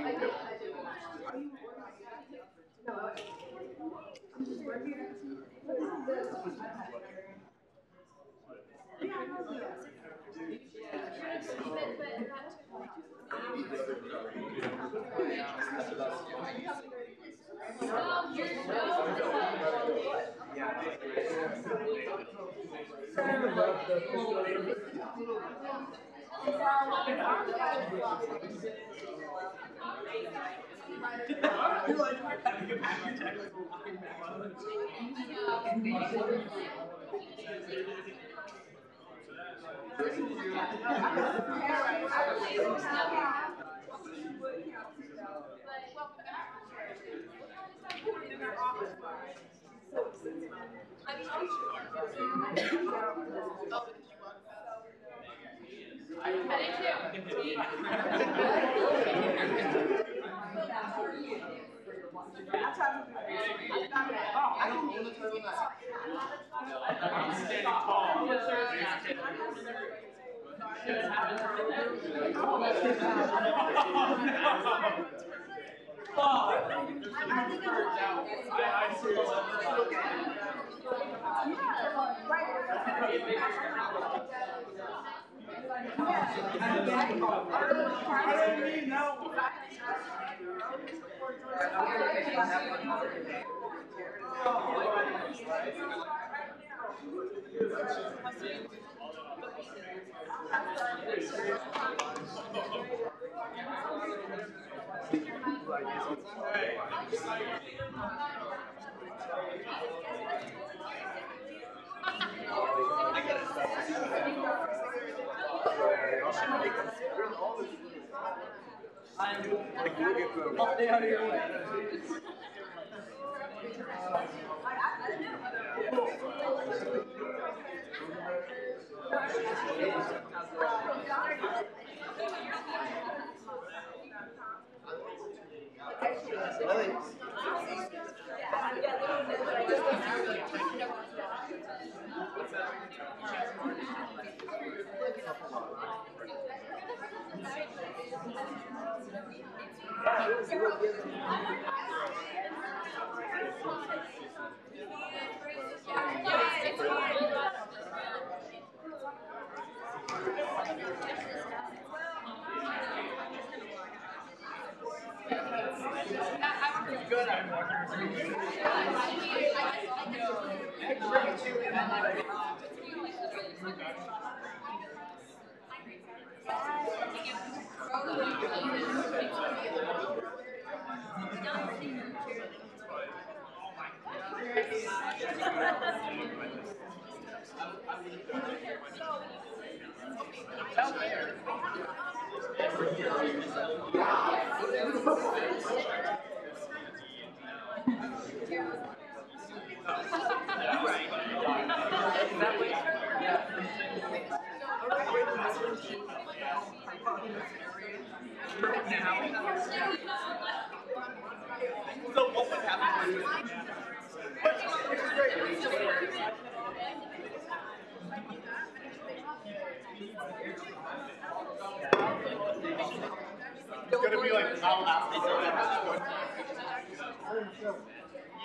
S11: It's gonna be like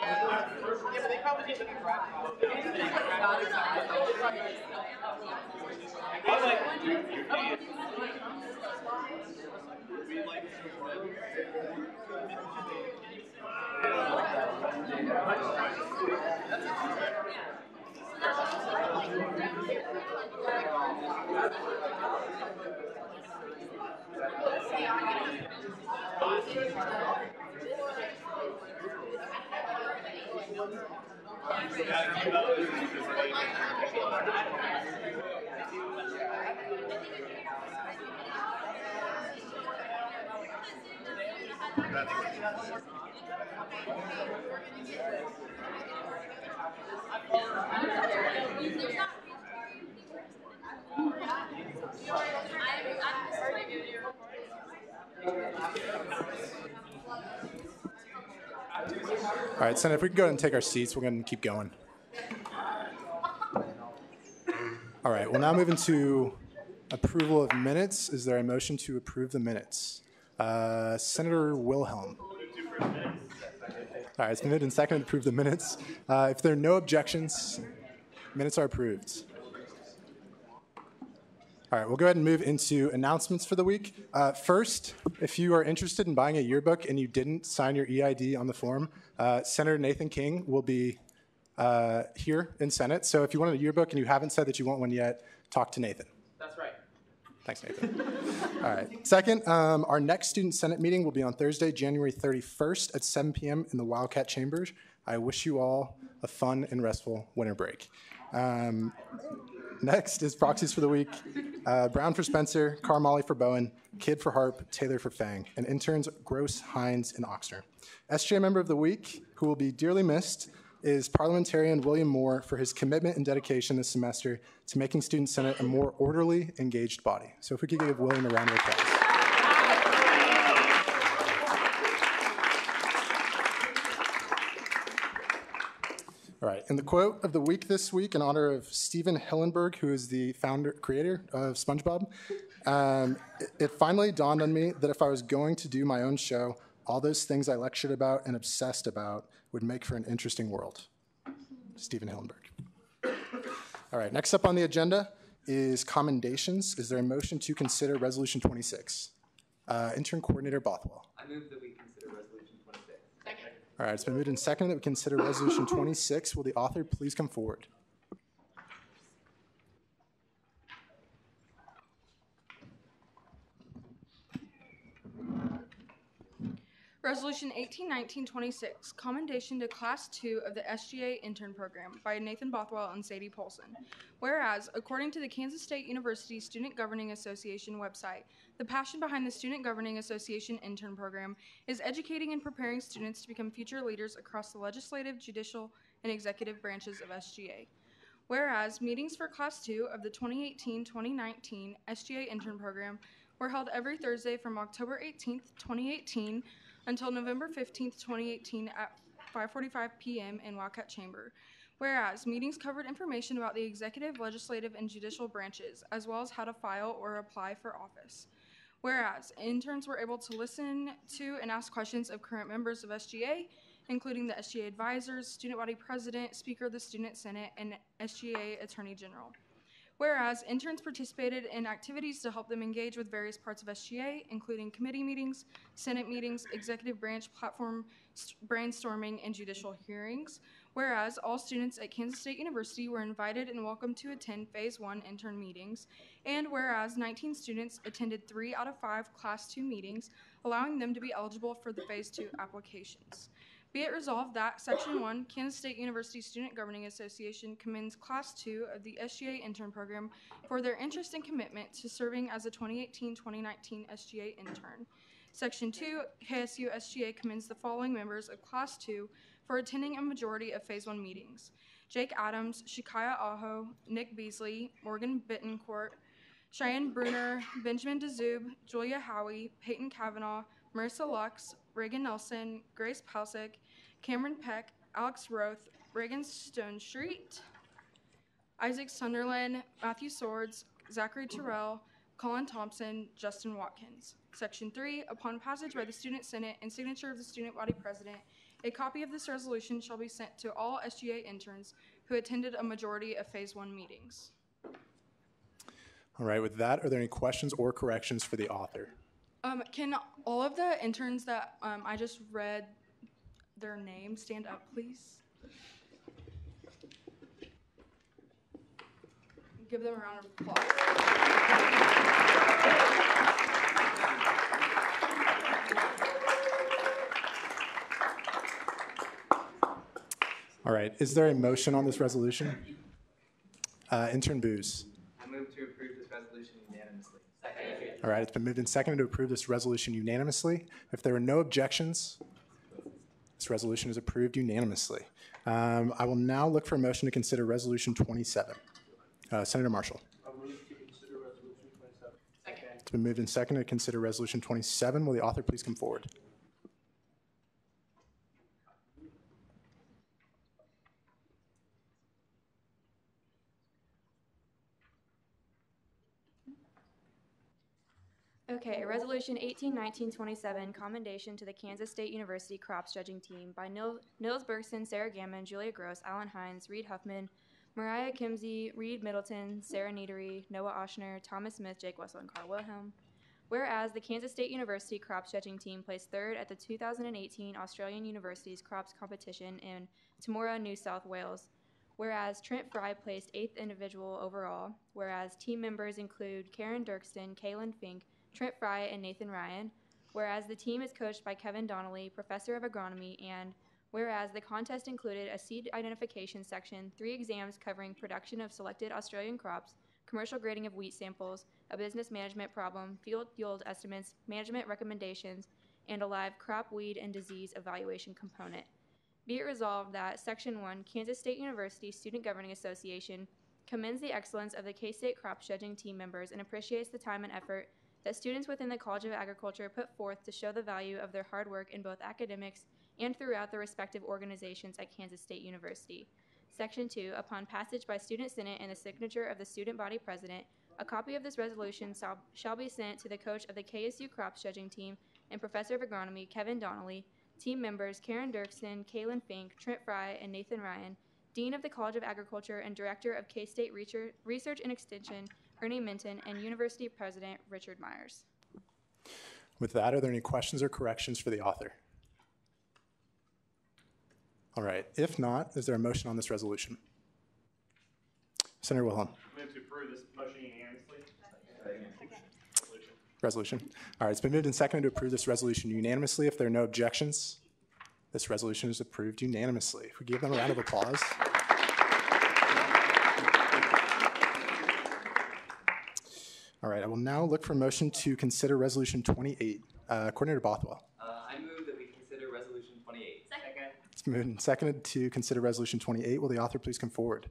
S11: yeah, but they probably did the
S3: All right, Senator, if we can go ahead and take our seats, we're going to keep going. All right, we'll now move into approval of minutes. Is there a motion to approve the minutes? Senator Wilhelm. All right, it's been moved and seconded to approve the minutes. If there are no objections, minutes are approved. All right, we'll go ahead and move into announcements for the week. First, if you are interested in buying a yearbook and you didn't sign your EID on the form, Senator Nathan King will be here in Senate. So if you want a yearbook and you haven't said that you want one yet, talk to Nathan.
S10: That's right.
S3: Thanks, Nathan. All right. Second, our next Student Senate meeting will be on Thursday, January 31st at 7 p.m. in the Wildcat Chambers. I wish you all a fun and restful winter break. Next is proxies for the week. Brown for Spencer, Carmolly for Bowen, Kidd for Harp, Taylor for Fang, and interns Gross, Hines, and Oxner. SGA member of the week, who will be dearly missed, is parliamentarian William Moore for his commitment and dedication this semester to making Student Senate a more orderly, engaged body. So if we could give William a round of applause. All right, and the quote of the week this week in honor of Steven Hillenberg, who is the creator of SpongeBob. It finally dawned on me that if I was going to do my own show, all those things I lectured about and obsessed about would make for an interesting world. Steven Hillenberg. All right, next up on the agenda is commendations. Is there a motion to consider Resolution 26? Intern Coordinator Bothwell.
S12: I move that we consider Resolution 26.
S1: Second.
S3: All right, it's been moved and seconded that we consider Resolution 26. Will the author please come forward?
S15: Resolution 181926, Commendation to Class 2 of the SGA Intern Program by Nathan Bothwell and Sadie Polson. Whereas, according to the Kansas State University Student Governing Association website, the passion behind the Student Governing Association Intern Program is educating and preparing students to become future leaders across the legislative, judicial, and executive branches of SGA. Whereas, meetings for Class 2 of the 2018-2019 SGA Intern Program were held every Thursday from October 18th, 2018 until November 15th, 2018 at 5:45 p.m. in Wildcat Chamber. Whereas, meetings covered information about the executive, legislative, and judicial branches, as well as how to file or apply for office. Whereas, interns were able to listen to and ask questions of current members of SGA, including the SGA advisors, student body president, speaker of the Student Senate, and SGA Attorney General. Whereas, interns participated in activities to help them engage with various parts of SGA, including committee meetings, Senate meetings, executive branch platform brainstorming, and judicial hearings. Whereas, all students at Kansas State University were invited and welcome to attend Phase 1 intern meetings. And whereas 19 students attended 3 out of 5 Class 2 meetings, allowing them to be eligible for the Phase 2 applications. Be it resolved that Section 1, Kansas State University Student Governing Association commends Class 2 of the SGA Intern Program for their interest and commitment to serving as a 2018-2019 SGA intern. Section 2, KSU SGA commends the following members of Class 2 for attending a majority of Phase 1 meetings: Jake Adams, Shikaya Aho, Nick Beasley, Morgan Bittencourt, Cheyenne Bruner, Benjamin DeZub, Julia Howie, Peyton Kavanaugh, Marissa Lux, Reagan Nelson, Grace Pelsick, Cameron Peck, Alex Roth, Reagan Stone Street, Isaac Sunderland, Matthew Swords, Zachary Terrell, Colin Thompson, Justin Watkins. Section 3, upon passage by the Student Senate and signature of the Student Body President, a copy of this resolution shall be sent to all SGA interns who attended a majority of Phase 1 meetings.
S3: All right, with that, are there any questions or corrections for the author?
S15: Can all of the interns that I just read their names stand up, please? Give them a round of applause.
S3: All right, is there a motion on this resolution? Intern Booz.
S12: I move to approve this resolution unanimously. Second.
S3: All right, it's been moved and seconded to approve this resolution unanimously. If there are no objections, this resolution is approved unanimously. I will now look for a motion to consider Resolution 27. Senator Marshall.
S6: I move to consider Resolution 27.
S1: Second.
S3: It's been moved and seconded to consider Resolution 27. Will the author please come forward?
S16: Okay, Resolution 181927, commendation to the Kansas State University crops judging team by Nils Bergson, Sarah Gammon, Julia Gross, Alan Hines, Reed Huffman, Mariah Kimsey, Reed Middleton, Sarah Neatery, Noah Oshner, Thomas Smith, Jake Wessel, and Carl Wilhelm. Whereas the Kansas State University crops judging team placed third at the 2018 Australian Universities Crops Competition in Temora, New South Wales. Whereas Trent Fry placed 8th individual overall. Whereas team members include Karen Dirkston, Kaylin Fink, Trent Fry, and Nathan Ryan. Whereas the team is coached by Kevin Donnelly, professor of agronomy, and whereas the contest included a seed identification section, 3 exams covering production of selected Australian crops, commercial grading of wheat samples, a business management problem, field yield estimates, management recommendations, and a live crop, weed, and disease evaluation component. Be it resolved that Section 1, Kansas State University Student Governing Association commends the excellence of the K-State crops judging team members and appreciates the time and effort that students within the College of Agriculture put forth to show the value of their hard work in both academics and throughout their respective organizations at Kansas State University. Section 2, upon passage by Student Senate and the signature of the student body president, a copy of this resolution shall be sent to the coach of the KSU crops judging team and professor of agronomy, Kevin Donnelly, team members Karen Dirksen, Kaylin Fink, Trent Fry, and Nathan Ryan, Dean of the College of Agriculture and Director of K-State Research and Extension, Ernie Minton, and University President Richard Myers.
S3: With that, are there any questions or corrections for the author? All right. If not, is there a motion on this resolution? Senator Wilhelm.
S2: Move to approve this motion unanimously.
S3: Resolution. All right. It's been moved and seconded to approve this resolution unanimously. If there are no objections, this resolution is approved unanimously. If we give them a round of applause. All right, I will now look for a motion to consider Resolution 28. Coordinator Bothwell.
S12: I move that we consider Resolution 28.
S1: Second.
S3: It's moved and seconded to consider Resolution 28. Will the author please come forward?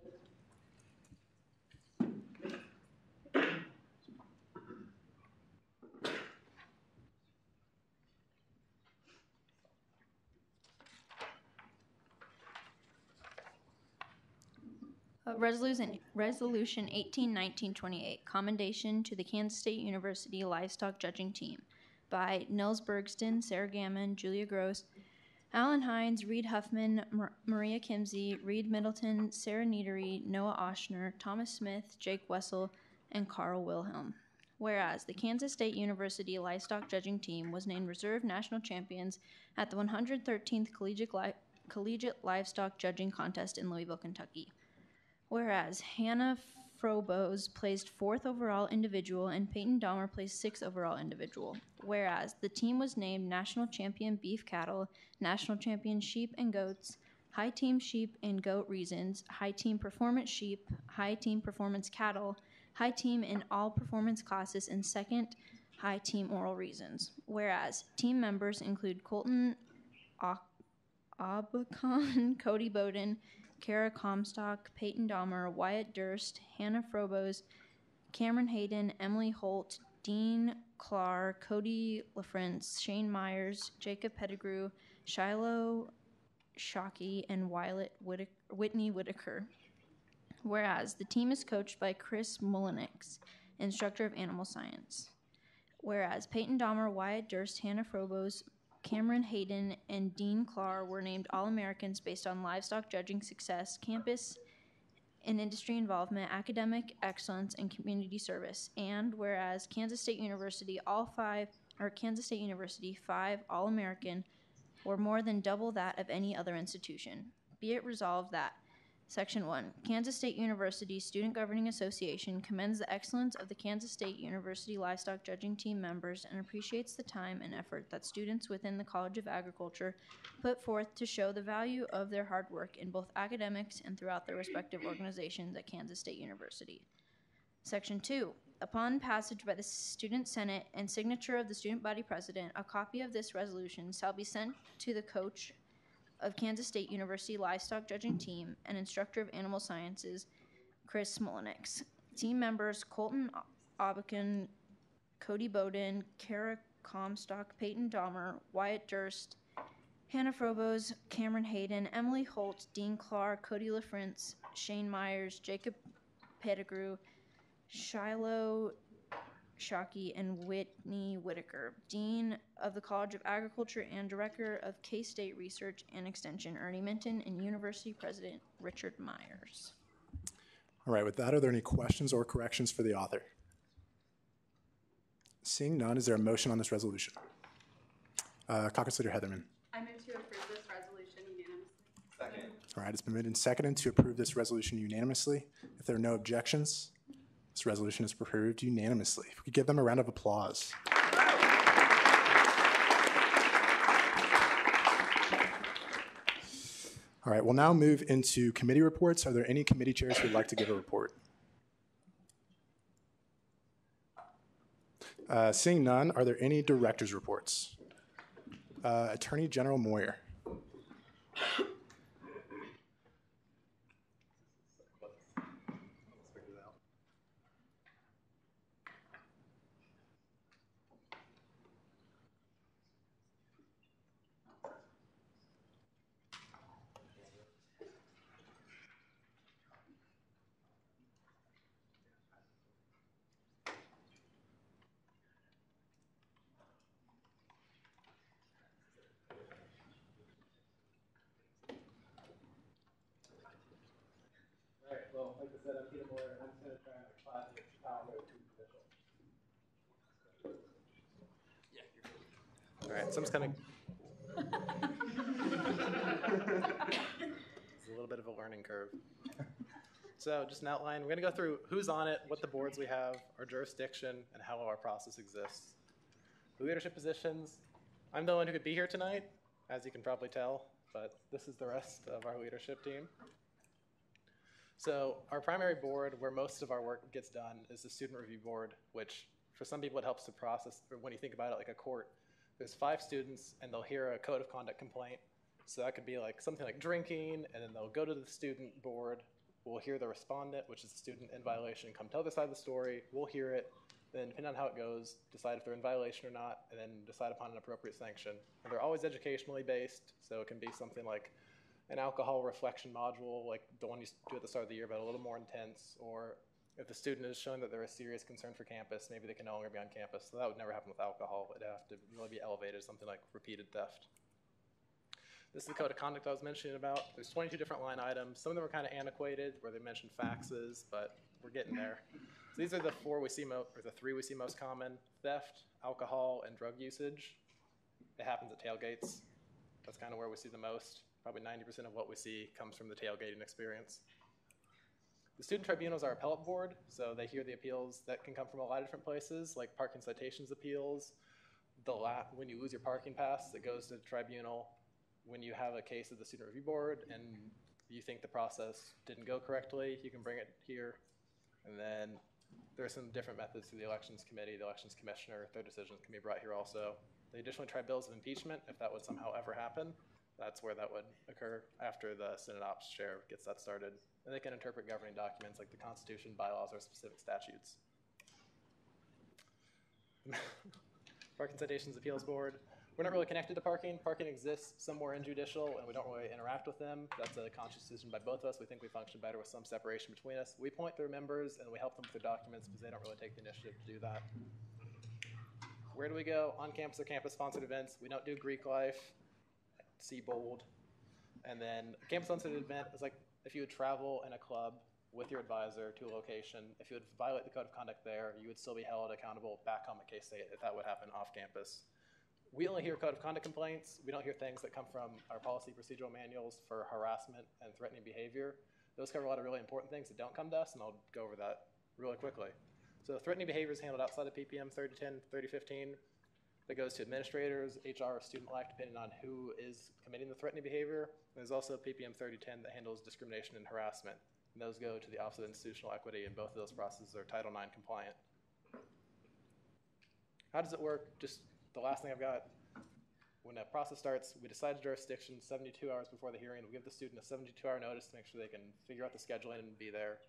S17: Resolution 181928, commendation to the Kansas State University livestock judging team by Nils Bergston, Sarah Gammon, Julia Gross, Alan Hines, Reed Huffman, Maria Kimsey, Reed Middleton, Sarah Neatery, Noah Oshner, Thomas Smith, Jake Wessel, and Carl Wilhelm. Whereas the Kansas State University livestock judging team was named reserve national champions at the 113th Collegiate Livestock Judging Contest in Louisville, Kentucky. Whereas Hannah Frobose placed 4th overall individual and Peyton Dahmer placed 6th overall individual. Whereas the team was named National Champion Beef Cattle, National Champion Sheep and Goats, High Team Sheep and Goat Reasons, High Team Performance Sheep, High Team Performance Cattle, High Team in all performance classes, and 2nd High Team Oral Reasons. Whereas team members include Colton Obacon, Cody Bowden, Kara Comstock, Peyton Dahmer, Wyatt Durst, Hannah Frobose, Cameron Hayden, Emily Holt, Dean Clark, Cody LaFrance, Shane Myers, Jacob Pettigrew, Shiloh Shockey, and Whitney Whitaker. Whereas the team is coached by Chris Mullenix, instructor of animal science. Whereas Peyton Dahmer, Wyatt Durst, Hannah Frobose, Cameron Hayden, and Dean Clark were named All-Americans based on livestock judging success, campus and industry involvement, academic excellence, and community service. And whereas Kansas State University, 5 All-American, or more than double that of any other institution. Be it resolved that Section 1, Kansas State University Student Governing Association commends the excellence of the Kansas State University livestock judging team members and appreciates the time and effort that students within the College of Agriculture put forth to show the value of their hard work in both academics and throughout their respective organizations at Kansas State University. Section 2, upon passage by the Student Senate and signature of the student body president, a copy of this resolution shall be sent to the coach of Kansas State University livestock judging team and instructor of animal sciences, Chris Mullenix. Team members Colton Obacon, Cody Bowden, Kara Comstock, Peyton Dahmer, Wyatt Durst, Hannah Frobose, Cameron Hayden, Emily Holt, Dean Clark, Cody LaFrance, Shane Myers, Jacob Pettigrew, Shiloh Shockey and Whitney Whitaker, Dean of the College of Agriculture and Director of K-State Research and Extension, Ernie Minton, and University President Richard Myers.
S3: All right, with that, are there any questions or corrections for the author? Seeing none, is there a motion on this resolution? Caucus Leader Heatherman.
S8: I move to approve this resolution unanimously.
S12: Second.
S3: All right, it's been moved and seconded to approve this resolution unanimously. If there are no objections, this resolution is approved unanimously. If we could give them a round of applause. All right, we'll now move into committee reports. Are there any committee chairs who would like to give a report? Seeing none, are there any directors' reports? Attorney General Moyer.
S18: Well, like I said, I'm Peter Moore, and I'm just going to try and apply the power to official. Yeah, you're good. All right, so I'm just going to. It's a little bit of a learning curve. So just an outline. We're going to go through who's on it, what the boards we have, our jurisdiction, and how our process exists. The leadership positions. I'm the one who could be here tonight, as you can probably tell, but this is the rest of our leadership team. So our primary board, where most of our work gets done, is the student review board, which for some people it helps to process, or when you think about it like a court. There's 5 students, and they'll hear a code of conduct complaint. So that could be like something like drinking, and then they'll go to the student board. We'll hear the respondent, which is the student in violation, come tell their side of the story. We'll hear it, then depending on how it goes, decide if they're in violation or not, and then decide upon an appropriate sanction. And they're always educationally based, so it can be something like an alcohol reflection module, like the one you do at the start of the year, but a little more intense, or if the student is showing that they're a serious concern for campus, maybe they can no longer be on campus. So that would never happen with alcohol. It'd have to really be elevated, something like repeated theft. This is the code of conduct I was mentioning about. There's 22 different line items. Some of them are kind of antiquated, where they mention faxes, but we're getting there. So these are the 3 we see most common: theft, alcohol, and drug usage. It happens at tailgates. That's kind of where we see the most. Probably 90% of what we see comes from the tailgating experience. The student tribunals are appellate board, so they hear the appeals that can come from a lot of different places, like parking citations appeals. When you lose your parking pass, it goes to the tribunal. When you have a case of the student review board and you think the process didn't go correctly, you can bring it here. And then there are some different methods through the elections committee, the elections commissioner. Their decisions can be brought here also. They additionally try bills of impeachment if that would somehow ever happen. That's where that would occur after the Senate Ops Chair gets that started. And they can interpret governing documents like the Constitution, bylaws, or specific statutes. Parking Citations Appeals Board. We're not really connected to parking. Parking exists somewhere in judicial, and we don't really interact with them. That's a conscious decision by both of us. We think we function better with some separation between us. We point their members, and we help them with their documents because they don't really take the initiative to do that. Where do we go? On campus or campus-sponsored events. We don't do Greek life. See bold. And then a campus-sponsored event is like if you would travel in a club with your advisor to a location. If you would violate the code of conduct there, you would still be held accountable back home at K-State if that would happen off campus. We only hear code of conduct complaints. We don't hear things that come from our policy procedural manuals for harassment and threatening behavior. Those cover a lot of really important things that don't come to us, and I'll go over that really quickly. So threatening behavior is handled outside of PPM 3010, 3015. That goes to administrators, HR, or student life, depending on who is committing the threatening behavior. There's also PPM 3010 that handles discrimination and harassment. And those go to the Office of Institutional Equity, and both of those processes are Title IX compliant. How does it work? Just the last thing I've got. When a process starts, we decide jurisdiction 72 hours before the hearing. We give the student a 72-hour notice to make sure they can figure out the scheduling and be there.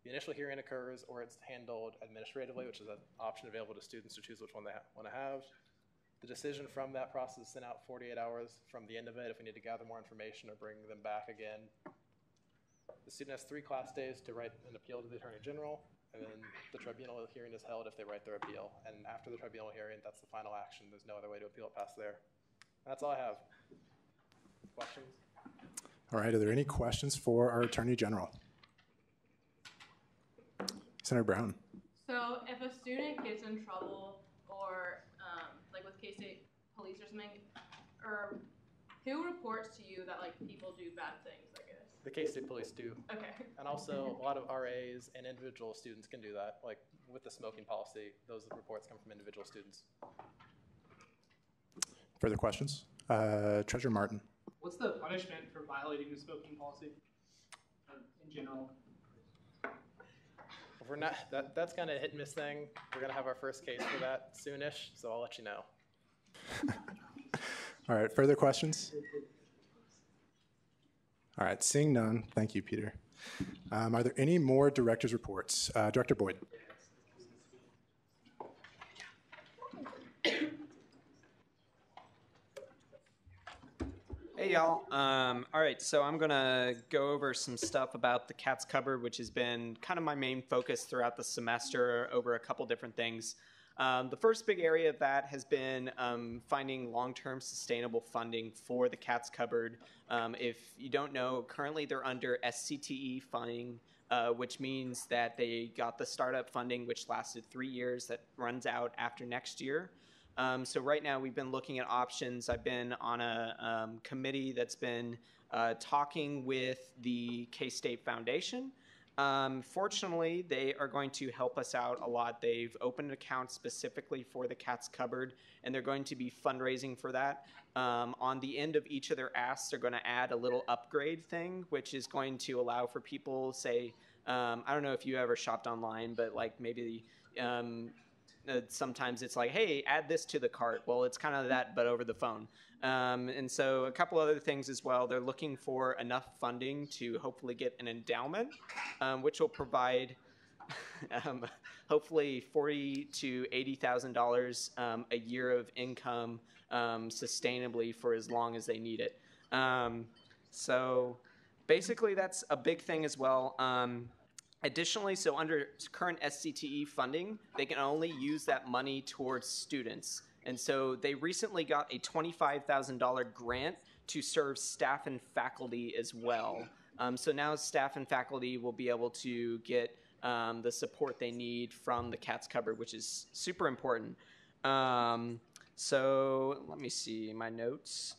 S18: The initial hearing occurs, or it's handled administratively, which is an option available to students to choose which one they want to have. The decision from that process is sent out 48 hours from the end of it if we need to gather more information or bring them back again. The student has 3 class days to write an appeal to the Attorney General, and then the tribunal hearing is held if they write their appeal. And after the tribunal hearing, that's the final action. There's no other way to appeal it past there. That's all I have. Questions?
S3: All right, are there any questions for our Attorney General? Senator Brown.
S8: So if a student gets in trouble, or like with K-State police or something, or who reports to you that like people do bad things, I guess?
S18: The K-State police do.
S8: Okay.
S18: And also a lot of RAs and individual students can do that. Like with the smoking policy, those reports come from individual students.
S3: Further questions? Treasurer Martin.
S19: What's the punishment for violating the smoking policy in general?
S18: If we're not, that's kind of a hit and miss thing. We're going to have our first case for that soonish, so I'll let you know.
S3: All right, further questions? All right, seeing none, thank you, Peter. Are there any more director's reports? Director Boyd.
S20: Hey y'all. All right, so I'm gonna go over some stuff about the Cat's Cupboard, which has been kind of my main focus throughout the semester over a couple different things. The first big area of that has been finding long-term sustainable funding for the Cat's Cupboard. If you don't know, currently they're under SCTE funding, which means that they got the startup funding, which lasted 3 years, that runs out after next year. So right now we've been looking at options. I've been on a committee that's been talking with the K-State Foundation. Fortunately, they are going to help us out a lot. They've opened an account specifically for the Cat's Cupboard, and they're going to be fundraising for that. On the end of each of their asks, they're going to add a little upgrade thing, which is going to allow for people, say, I don't know if you ever shopped online, but like maybe sometimes it's like, hey, add this to the cart. Well, it's kind of that, but over the phone. And so a couple other things as well. They're looking for enough funding to hopefully get an endowment, which will provide hopefully $40,000 to $80,000 a year of income sustainably for as long as they need it. So basically, that's a big thing as well. Additionally, so under current SCTE funding, they can only use that money towards students. And so they recently got a $25,000 grant to serve staff and faculty as well. So now staff and faculty will be able to get the support they need from the Cat's Cupboard, which is super important. So let me see my notes.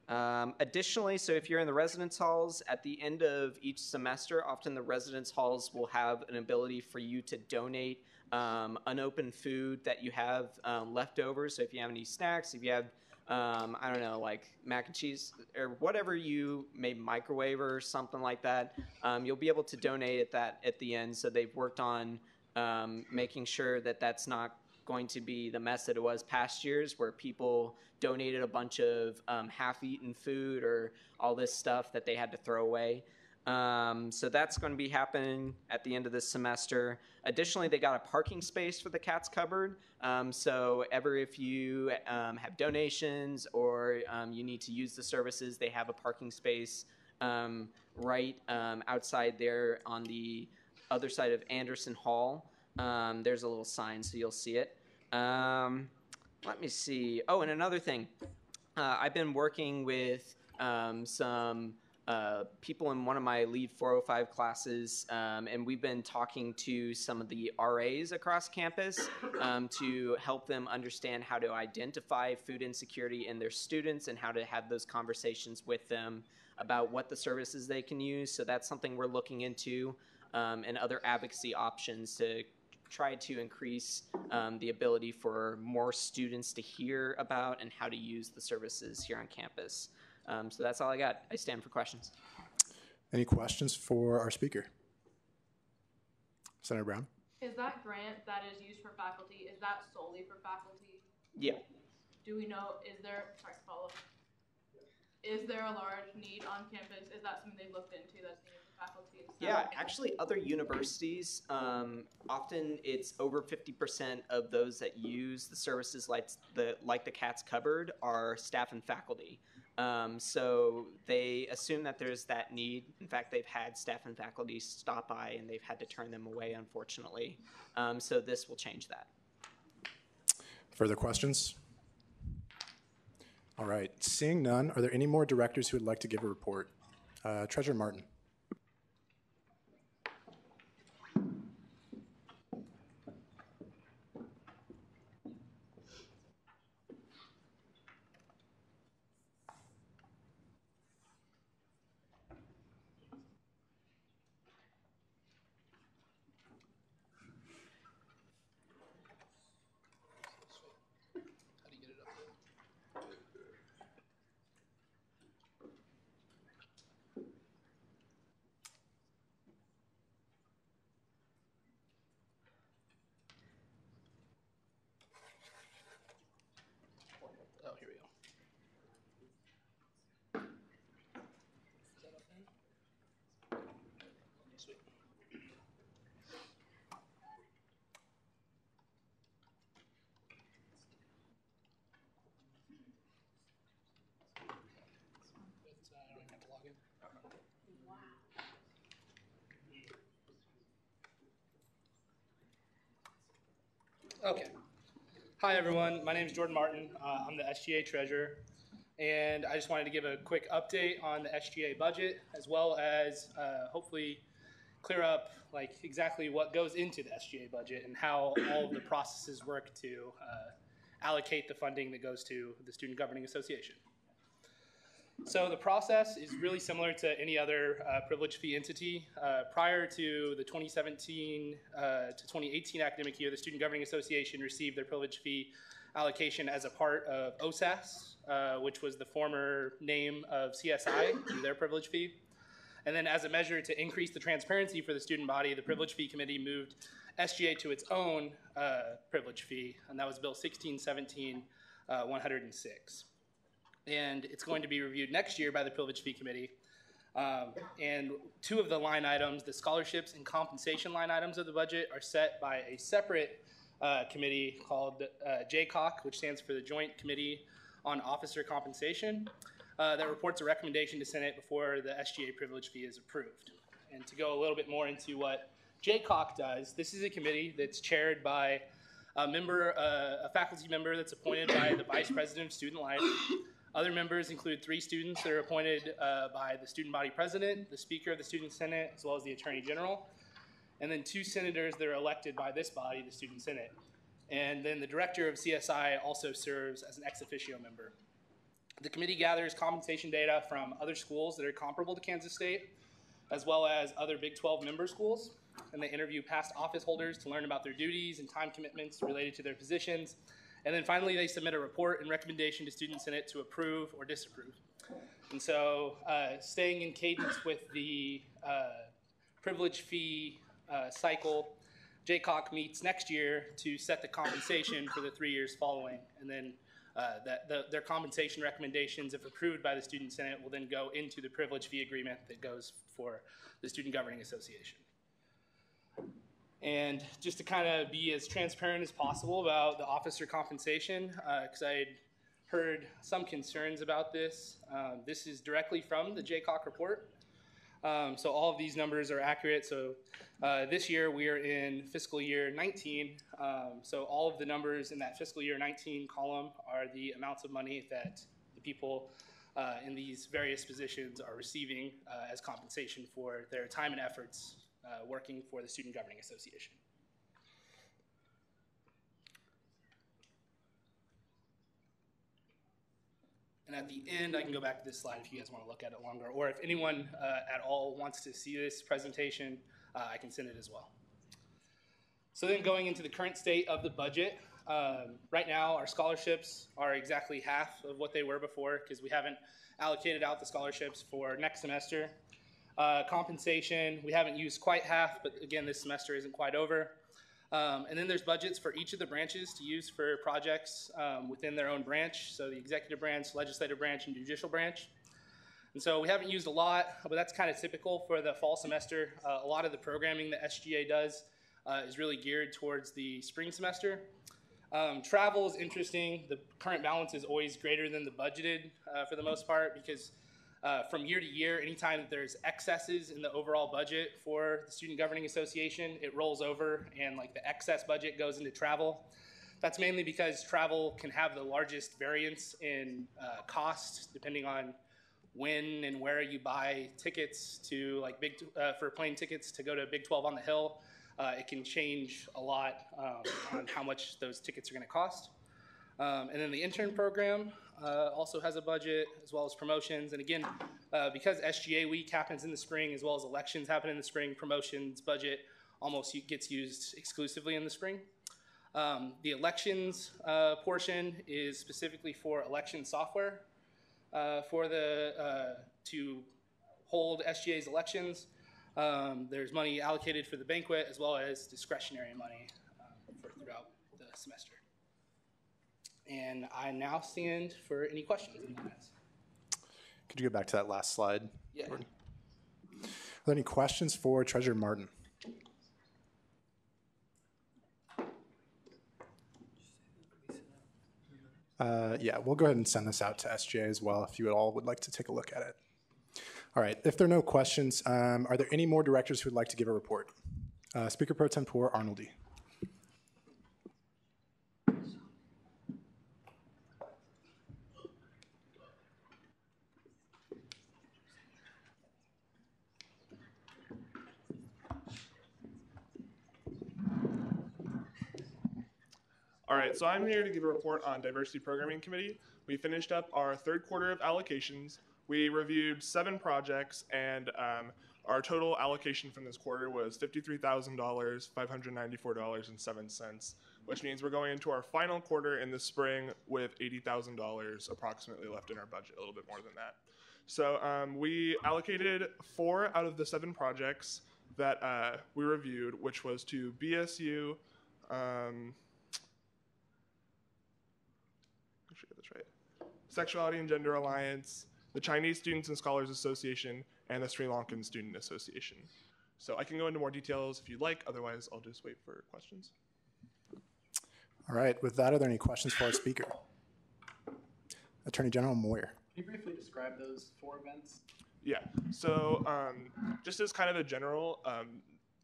S20: Additionally, so if you're in the residence halls, at the end of each semester, often the residence halls will have an ability for you to donate unopened food that you have left over. So if you have any snacks, if you have, I don't know, like mac and cheese or whatever you may microwave or something like that, you'll be able to donate at the end. So they've worked on making sure that that's not going to be the mess that it was past years, where people donated a bunch of half-eaten food or all this stuff that they had to throw away. So that's going to be happening at the end of this semester. Additionally, they got a parking space for the Cat's Cupboard. So if you have donations or you need to use the services, they have a parking space right outside there on the other side of Anderson Hall. There's a little sign, so you'll see it. Let me see. Oh, and another thing. I've been working with some people in one of my Lead 405 classes, and we've been talking to some of the RAs across campus to help them understand how to identify food insecurity in their students and how to have those conversations with them about what the services they can use. So that's something we're looking into, and other advocacy options to try to increase the ability for more students to hear about and how to use the services here on campus. So that's all I got. I stand for questions.
S3: Any questions for our speaker? Senator Brown?
S8: Is that grant that is used for faculty, is that solely for faculty?
S20: Yeah.
S8: Do we know, is there a large need on campus? Is that something they've looked into that's needed for faculty and stuff?
S20: Yeah, actually other universities, often it's over 50% of those that use the services like the Cat's Cupboard are staff and faculty. So they assume that there's that need. In fact, they've had staff and faculty stop by and they've had to turn them away, unfortunately. So this will change that.
S3: Further questions? All right, seeing none, are there any more directors who would like to give a report? Treasurer Martin.
S19: Oh, here we go. Is that up there? Sweet. I don't even have to log in. Okay. Hi, everyone. My name is Jordan Martin. I'm the SGA treasurer, and I just wanted to give a quick update on the SGA budget, as well as hopefully clear up like exactly what goes into the SGA budget and how all of the processes work to allocate the funding that goes to the Student Governing Association. So the process is really similar to any other privilege fee entity. Prior to the 2017 to 2018 academic year, the Student Governing Association received their privilege fee allocation as a part of OSAS, which was the former name of CSI, their privilege fee. And then as a measure to increase the transparency for the student body, the Privilege Fee Committee moved SGA to its own privilege fee, and that was Bill 1617-106. And it's going to be reviewed next year by the Privilege Fee Committee. And two of the line items, the scholarships and compensation line items of the budget, are set by a separate committee called JCOC, which stands for the Joint Committee on Officer Compensation, that reports a recommendation to Senate before the SGA privilege fee is approved. And to go a little bit more into what JCOC does, this is a committee that's chaired by a faculty member that's appointed by the Vice President of Student Life. Other members include 3 students that are appointed by the student body president, the speaker of the student senate, as well as the attorney general, and then 2 senators that are elected by this body, the student senate. And then the director of CSI also serves as an ex officio member. The committee gathers compensation data from other schools that are comparable to Kansas State, as well as other Big 12 member schools, and they interview past office holders to learn about their duties and time commitments related to their positions. And then finally, they submit a report and recommendation to Student Senate to approve or disapprove. And so staying in cadence with the privilege fee cycle, JCOC meets next year to set the compensation for the 3 years following. And then their compensation recommendations, if approved by the Student Senate, will then go into the privilege fee agreement that goes for the Student Governing Association. And just to kind of be as transparent as possible about the officer compensation, because I had heard some concerns about this. This is directly from the JCOC report. So all of these numbers are accurate. So this year we are in fiscal year 19. So all of the numbers in that fiscal year 19 column are the amounts of money that the people in these various positions are receiving as compensation for their time and efforts working for the Student Governing Association. And at the end, I can go back to this slide if you guys want to look at it longer, or if anyone at all wants to see this presentation, I can send it as well. So then going into the current state of the budget, right now our scholarships are exactly half of what they were before because we haven't allocated out the scholarships for next semester. Compensation, we haven't used quite half, but again, this semester isn't quite over. And then there's budgets for each of the branches to use for projects within their own branch, so the executive branch, legislative branch, and judicial branch. And so we haven't used a lot, but that's kind of typical for the fall semester. A lot of the programming that SGA does is really geared towards the spring semester. Travel is interesting. The current balance is always greater than the budgeted for the most part, because from year to year, anytime that there's excesses in the overall budget for the Student Governing Association, it rolls over and like the excess budget goes into travel. That's mainly because travel can have the largest variance in cost depending on when and where you buy tickets to like for plane tickets to go to Big 12 on the Hill. It can change a lot on how much those tickets are going to cost. And then the intern program also has a budget, as well as promotions. And again, because SGA week happens in the spring, as well as elections happen in the spring, promotions budget almost gets used exclusively in the spring. The elections portion is specifically for election software to hold SGA's elections. There's money allocated for the banquet, as well as discretionary money throughout the semester. And I now stand for any questions anyone has.
S3: Could you go back to that last slide?
S19: Yeah.
S3: Are there any questions for Treasurer Martin? Yeah, we'll go ahead and send this out to SGA as well if you all would like to take a look at it. All right, if there are no questions, are there any more directors who would like to give a report? Speaker Pro Tempore Arnoldi.
S14: All right, so I'm here to give a report on Diversity Programming Committee. We finished up our third quarter of allocations. We reviewed 7 projects, and our total allocation from this quarter was $53,000, $594.07, which means we're going into our final quarter in the spring with $80,000 approximately left in our budget, a little bit more than that. So we allocated 4 out of the 7 projects that we reviewed, which was to BSU, Sexuality and Gender Alliance, the Chinese Students and Scholars Association, and the Sri Lankan Student Association. So I can go into more details if you'd like, otherwise I'll just wait for questions.
S3: All right, with that, are there any questions for our speaker? Attorney General Moyer.
S6: Can you briefly describe those 4 events?
S14: Yeah, so just as kind of a general,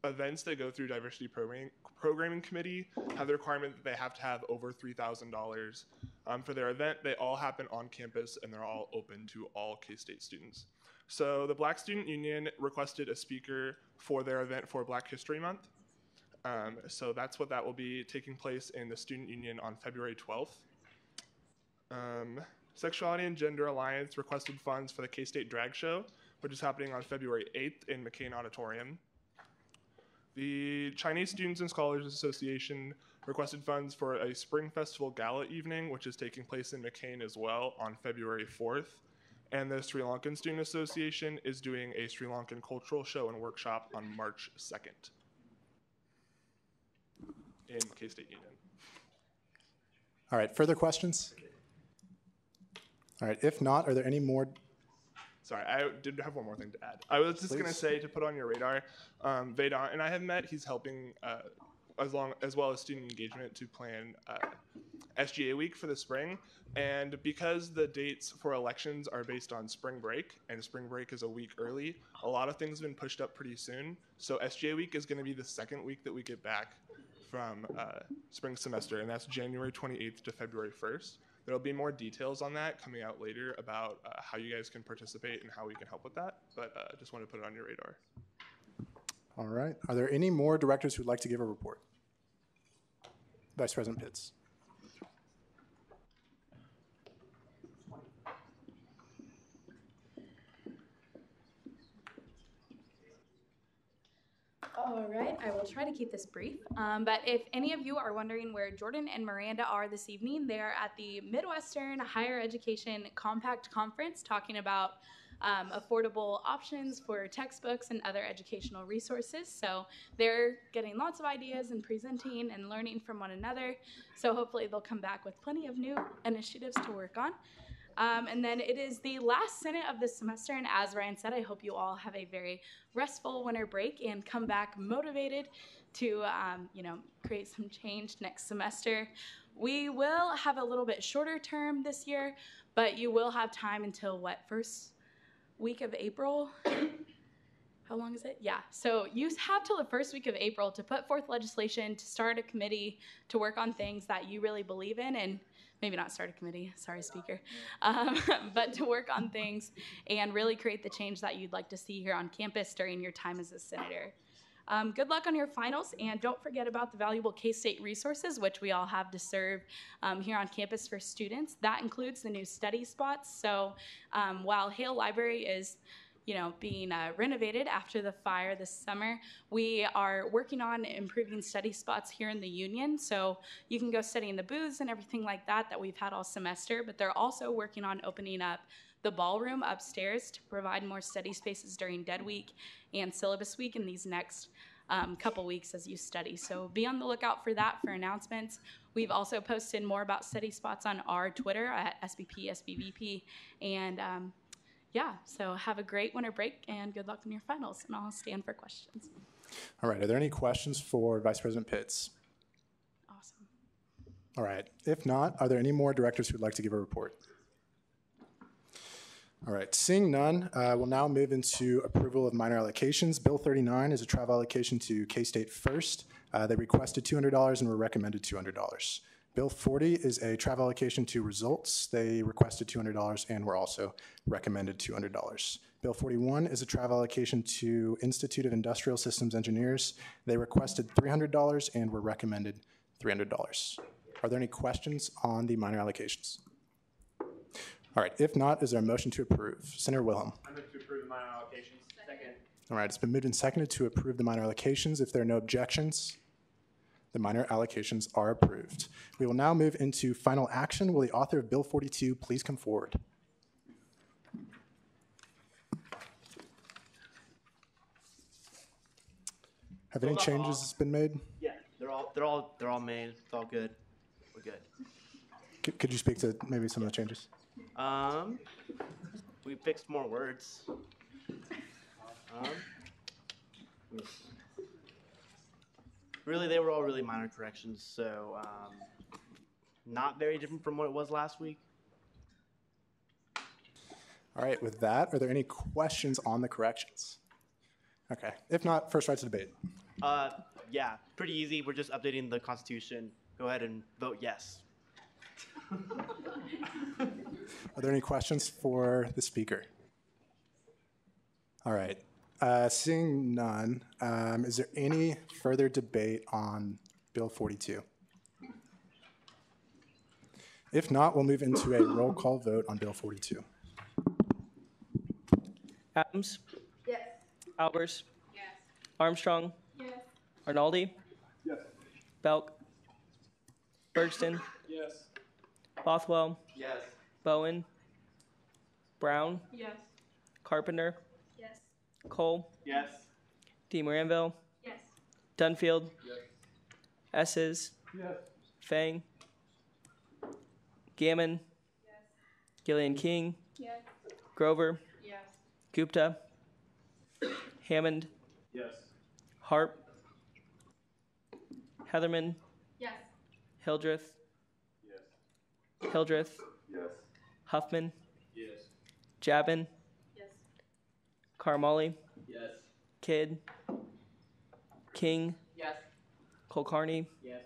S14: events that go through Diversity Programming Committee have the requirement that they have to have over $3,000 for their event. They all happen on campus, and they're all open to all K-State students. So the Black Student Union requested a speaker for their event for Black History Month. So that's what that will be, taking place in the Student Union on February 12th. Sexuality and Gender Alliance requested funds for the K-State Drag Show, which is happening on February 8th in McCain Auditorium. The Chinese Students and Scholars Association requested funds for a Spring Festival Gala evening, which is taking place in McCain as well on February 4th. And the Sri Lankan Student Association is doing a Sri Lankan cultural show and workshop on March 2nd in K-State Union.
S3: All right, further questions? All right, if not, are there any more?
S14: Sorry, I did have one more thing to add. I was just going to say, to put on your radar, Vedant and I have met. He's helping as well as student engagement to plan SGA week for the spring. And because the dates for elections are based on spring break, and spring break is a week early, a lot of things have been pushed up pretty soon. So SGA week is going to be the second week that we get back from spring semester, and that's January 28th to February 1st. There'll be more details on that coming out later about how you guys can participate and how we can help with that, but just want to put it on your radar.
S3: All right. Are there any more directors who'd like to give a report? Vice President Pitts.
S21: All right, I will try to keep this brief. But if any of you are wondering where Jordan and Miranda are this evening, they are at the Midwestern Higher Education Compact Conference talking about affordable options for textbooks and other educational resources. So they're getting lots of ideas and presenting and learning from one another. So hopefully they'll come back with plenty of new initiatives to work on. And then it is the last Senate of the semester, and as Ryan said, I hope you all have a very restful winter break and come back motivated to, create some change next semester. We will have a little bit shorter term this year, but you will have time until what, first week of April? How long is it? Yeah, so you have till the first week of April to put forth legislation, to start a committee, to work on things that you really believe in, and maybe not start a committee, sorry, speaker, but to work on things and really create the change that you'd like to see here on campus during your time as a senator. Good luck on your finals, and don't forget about the valuable K-State resources, which we all have to serve here on campus for students. That includes the new study spots. So while Hale Library is being renovated after the fire this summer, we are working on improving study spots here in the Union. So you can go study in the booths and everything like that we've had all semester, but they're also working on opening up the ballroom upstairs to provide more study spaces during Dead Week and Syllabus Week in these next couple weeks as you study. So be on the lookout for that, for announcements. We've also posted more about study spots on our Twitter at SBP, SBVP, and yeah, so have a great winter break and good luck in your finals, and I'll stand for questions.
S3: All right, are there any questions for Vice President Pitts?
S21: Awesome.
S3: All right, if not, are there any more directors who would like to give a report? All right, seeing none, we'll now move into approval of minor allocations. Bill 39 is a travel allocation to K-State First. They requested $200 and were recommended $200. Bill 40 is a travel allocation to Results. They requested $200 and were also recommended $200. Bill 41 is a travel allocation to Institute of Industrial Systems Engineers. They requested $300 and were recommended $300. Are there any questions on the minor allocations? All right, if not, is there a motion to approve? Senator Wilhelm.
S6: I move to approve the minor allocations. Second.
S3: All right, it's been moved and seconded to approve the minor allocations. If there are no objections, the minor allocations are approved. We will now move into final action. Will the author of Bill 42 please come forward? Have any changes been made?
S4: Yeah, they're all made. It's all good. We're good.
S3: Could you speak to maybe some of the changes?
S4: We fixed more words. Really, they were all really minor corrections, so not very different from what it was last week.
S3: All right, with that, are there any questions on the corrections? Okay, if not, first right to debate.
S4: Yeah, pretty easy. We're just updating the Constitution. Go ahead and vote yes.
S3: Are there any questions for the speaker? All right. Seeing none, is there any further debate on Bill 42? If not, we'll move into a roll call vote on Bill 42.
S22: Adams?
S13: Yes.
S22: Albers?
S13: Yes.
S22: Armstrong?
S13: Yes.
S22: Arnaldi?
S14: Yes.
S22: Belk? Bergston?
S6: Yes.
S22: Bothwell?
S12: Yes.
S22: Bowen? Brown?
S13: Yes.
S22: Carpenter?
S13: Yes.
S22: Cole?
S6: Yes.
S22: D. Moranville?
S13: Yes.
S22: Dunfield?
S6: Yes.
S22: Esses?
S6: Yes.
S22: Fang? Gammon?
S13: Yes.
S22: Gillian King?
S13: Yes.
S22: Grover?
S13: Yes.
S22: Gupta? Hammond?
S6: Yes.
S22: Harp? Heatherman?
S13: Yes.
S22: Hildreth?
S6: Yes.
S22: Hildreth?
S6: Yes.
S22: Huffman?
S6: Yes.
S22: Jabin?
S13: Yes.
S22: Carmali?
S6: Yes.
S22: Kidd? King?
S12: Yes.
S22: Kulkarni?
S6: Yes.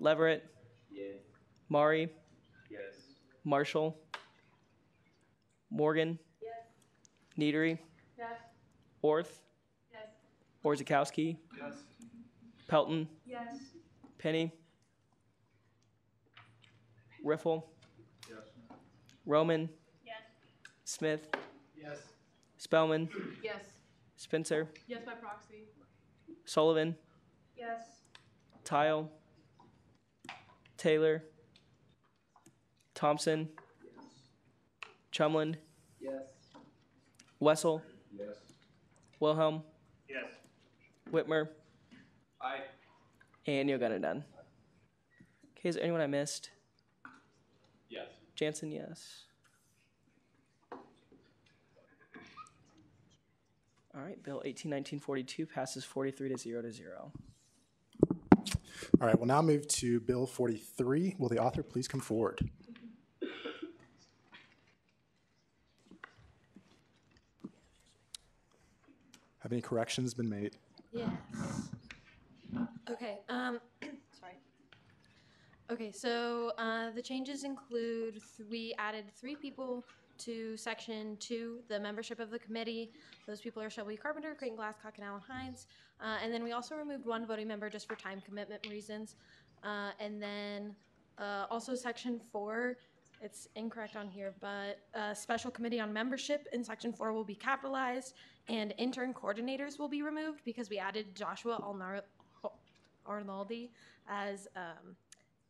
S22: Leverett?
S6: Yes.
S22: Mari?
S6: Yes.
S22: Marshall? Morgan?
S13: Yes.
S22: Neatery?
S13: Yes.
S22: Orth?
S13: Yes.
S22: Orzakowski?
S6: Yes.
S22: Pelton?
S13: Yes.
S22: Penny? Riffle?
S6: Yes.
S22: Roman?
S13: Yes.
S22: Smith?
S6: Yes.
S22: Spellman?
S13: Yes.
S22: Spencer?
S13: Yes by proxy.
S22: Sullivan?
S13: Yes.
S22: Tile? Taylor? Thompson? Chumlin?
S6: Yes.
S22: Wessel?
S6: Yes.
S22: Wilhelm?
S6: Yes.
S22: Whitmer?
S6: Aye.
S22: And Yogunadon. Okay, is there anyone I missed?
S6: Yes.
S22: Jansen, yes. All right, Bill 181942 passes 43 to 0 to 0.
S3: All right, we'll now move to Bill 43. Will the author please come forward? Have any corrections been made?
S7: Yes. Okay. Sorry. Okay. So the changes include we added 3 people to Section 2, the membership of the committee. Those people are Shelby Carpenter, Creighton Glasscock, and Alan Hines. And then we also removed 1 voting member just for time commitment reasons. And then also Section 4. It's incorrect on here, but special committee on membership in Section 4 will be capitalized, and intern coordinators will be removed because we added Joshua Arnoldi as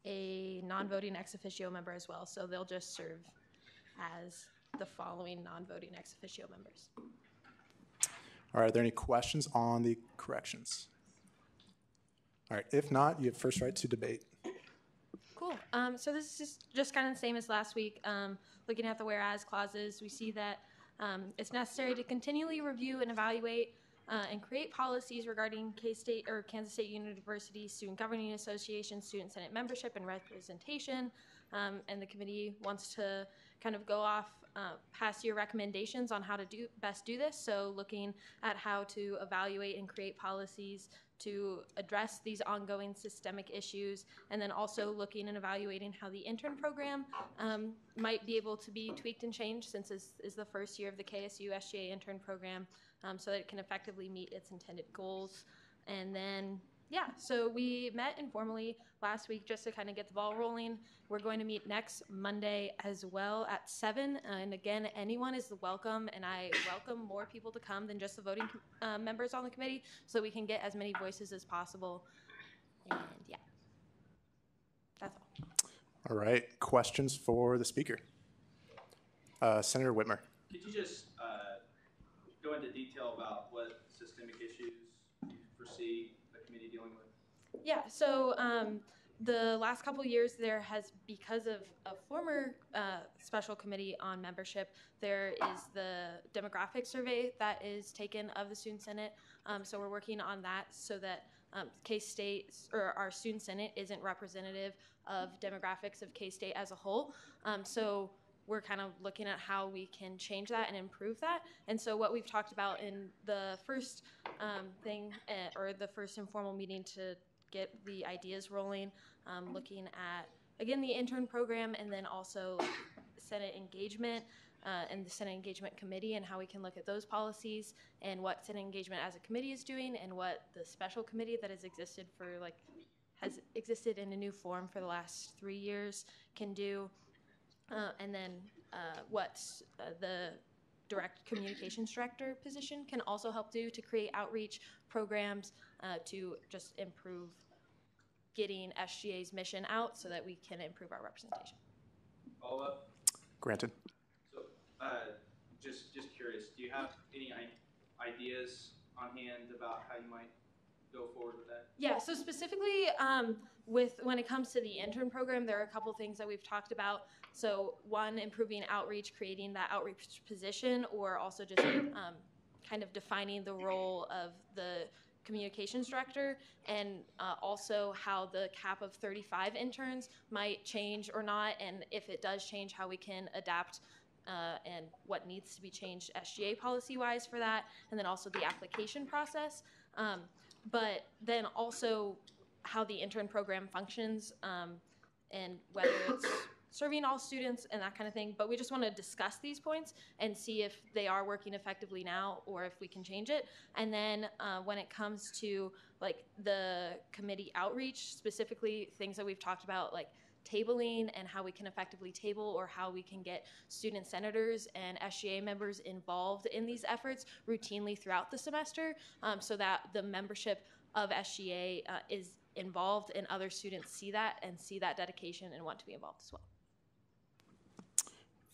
S7: a non-voting ex officio member as well. So they'll just serve as the following non-voting ex officio members.
S3: All right, are there any questions on the corrections? All right, if not, you have first right to debate.
S7: Cool. So this is just kind of the same as last week. Looking at the whereas clauses, we see that it's necessary to continually review and evaluate and create policies regarding K-State or Kansas State University Student Governing Association, Student Senate membership and representation. And the committee wants to kind of go off past year recommendations on how to best do this. So looking at how to evaluate and create policies to address these ongoing systemic issues, and then also looking and evaluating how the intern program might be able to be tweaked and changed, since this is the first year of the KSU SGA intern program, so that it can effectively meet its intended goals. And then, yeah, so we met informally last week just to kind of get the ball rolling. We're going to meet next Monday as well at 7. And again, anyone is welcome, and I welcome more people to come than just the voting members on the committee so we can get as many voices as possible. And yeah, that's all.
S3: All right, questions for the speaker? Senator Whitmer.
S9: Could you just go into detail about what systemic issues you foresee the committee dealing with?
S7: Yeah, so the last couple of years there has, because of a former special committee on membership, there is the demographic survey that is taken of the Student Senate. So we're working on that so that K-State, or our Student Senate, isn't representative of demographics of K-State as a whole. So we're kind of looking at how we can change that and improve that. And so what we've talked about in the first or the first informal meeting to get the ideas rolling, looking at, again, the intern program, and then also Senate engagement and the Senate Engagement Committee, and how we can look at those policies and what Senate engagement as a committee is doing, and what the special committee that has existed in a new form for the last 3 years can do. And then what the direct communications director position can also help do to create outreach programs to just improve getting SGA's mission out so that we can improve our representation.
S9: Follow up?
S3: Granted.
S9: So just curious, do you have any ideas on hand about how you might go forward with that?
S7: Yeah, so specifically when it comes to the intern program, there are a couple things that we've talked about. So one, improving outreach, creating that outreach position, or also just kind of defining the role of the communications director, and also how the cap of 35 interns might change or not, and if it does change, how we can adapt and what needs to be changed SGA policy-wise for that, and then also the application process. But then also how the intern program functions, and whether it's serving all students and that kind of thing. But we just want to discuss these points and see if they are working effectively now or if we can change it. And then when it comes to like the committee outreach, specifically things that we've talked about, like tabling and how we can effectively table, or how we can get student senators and SGA members involved in these efforts routinely throughout the semester, so that the membership of SGA is involved and other students see that and see that dedication and want to be involved as well.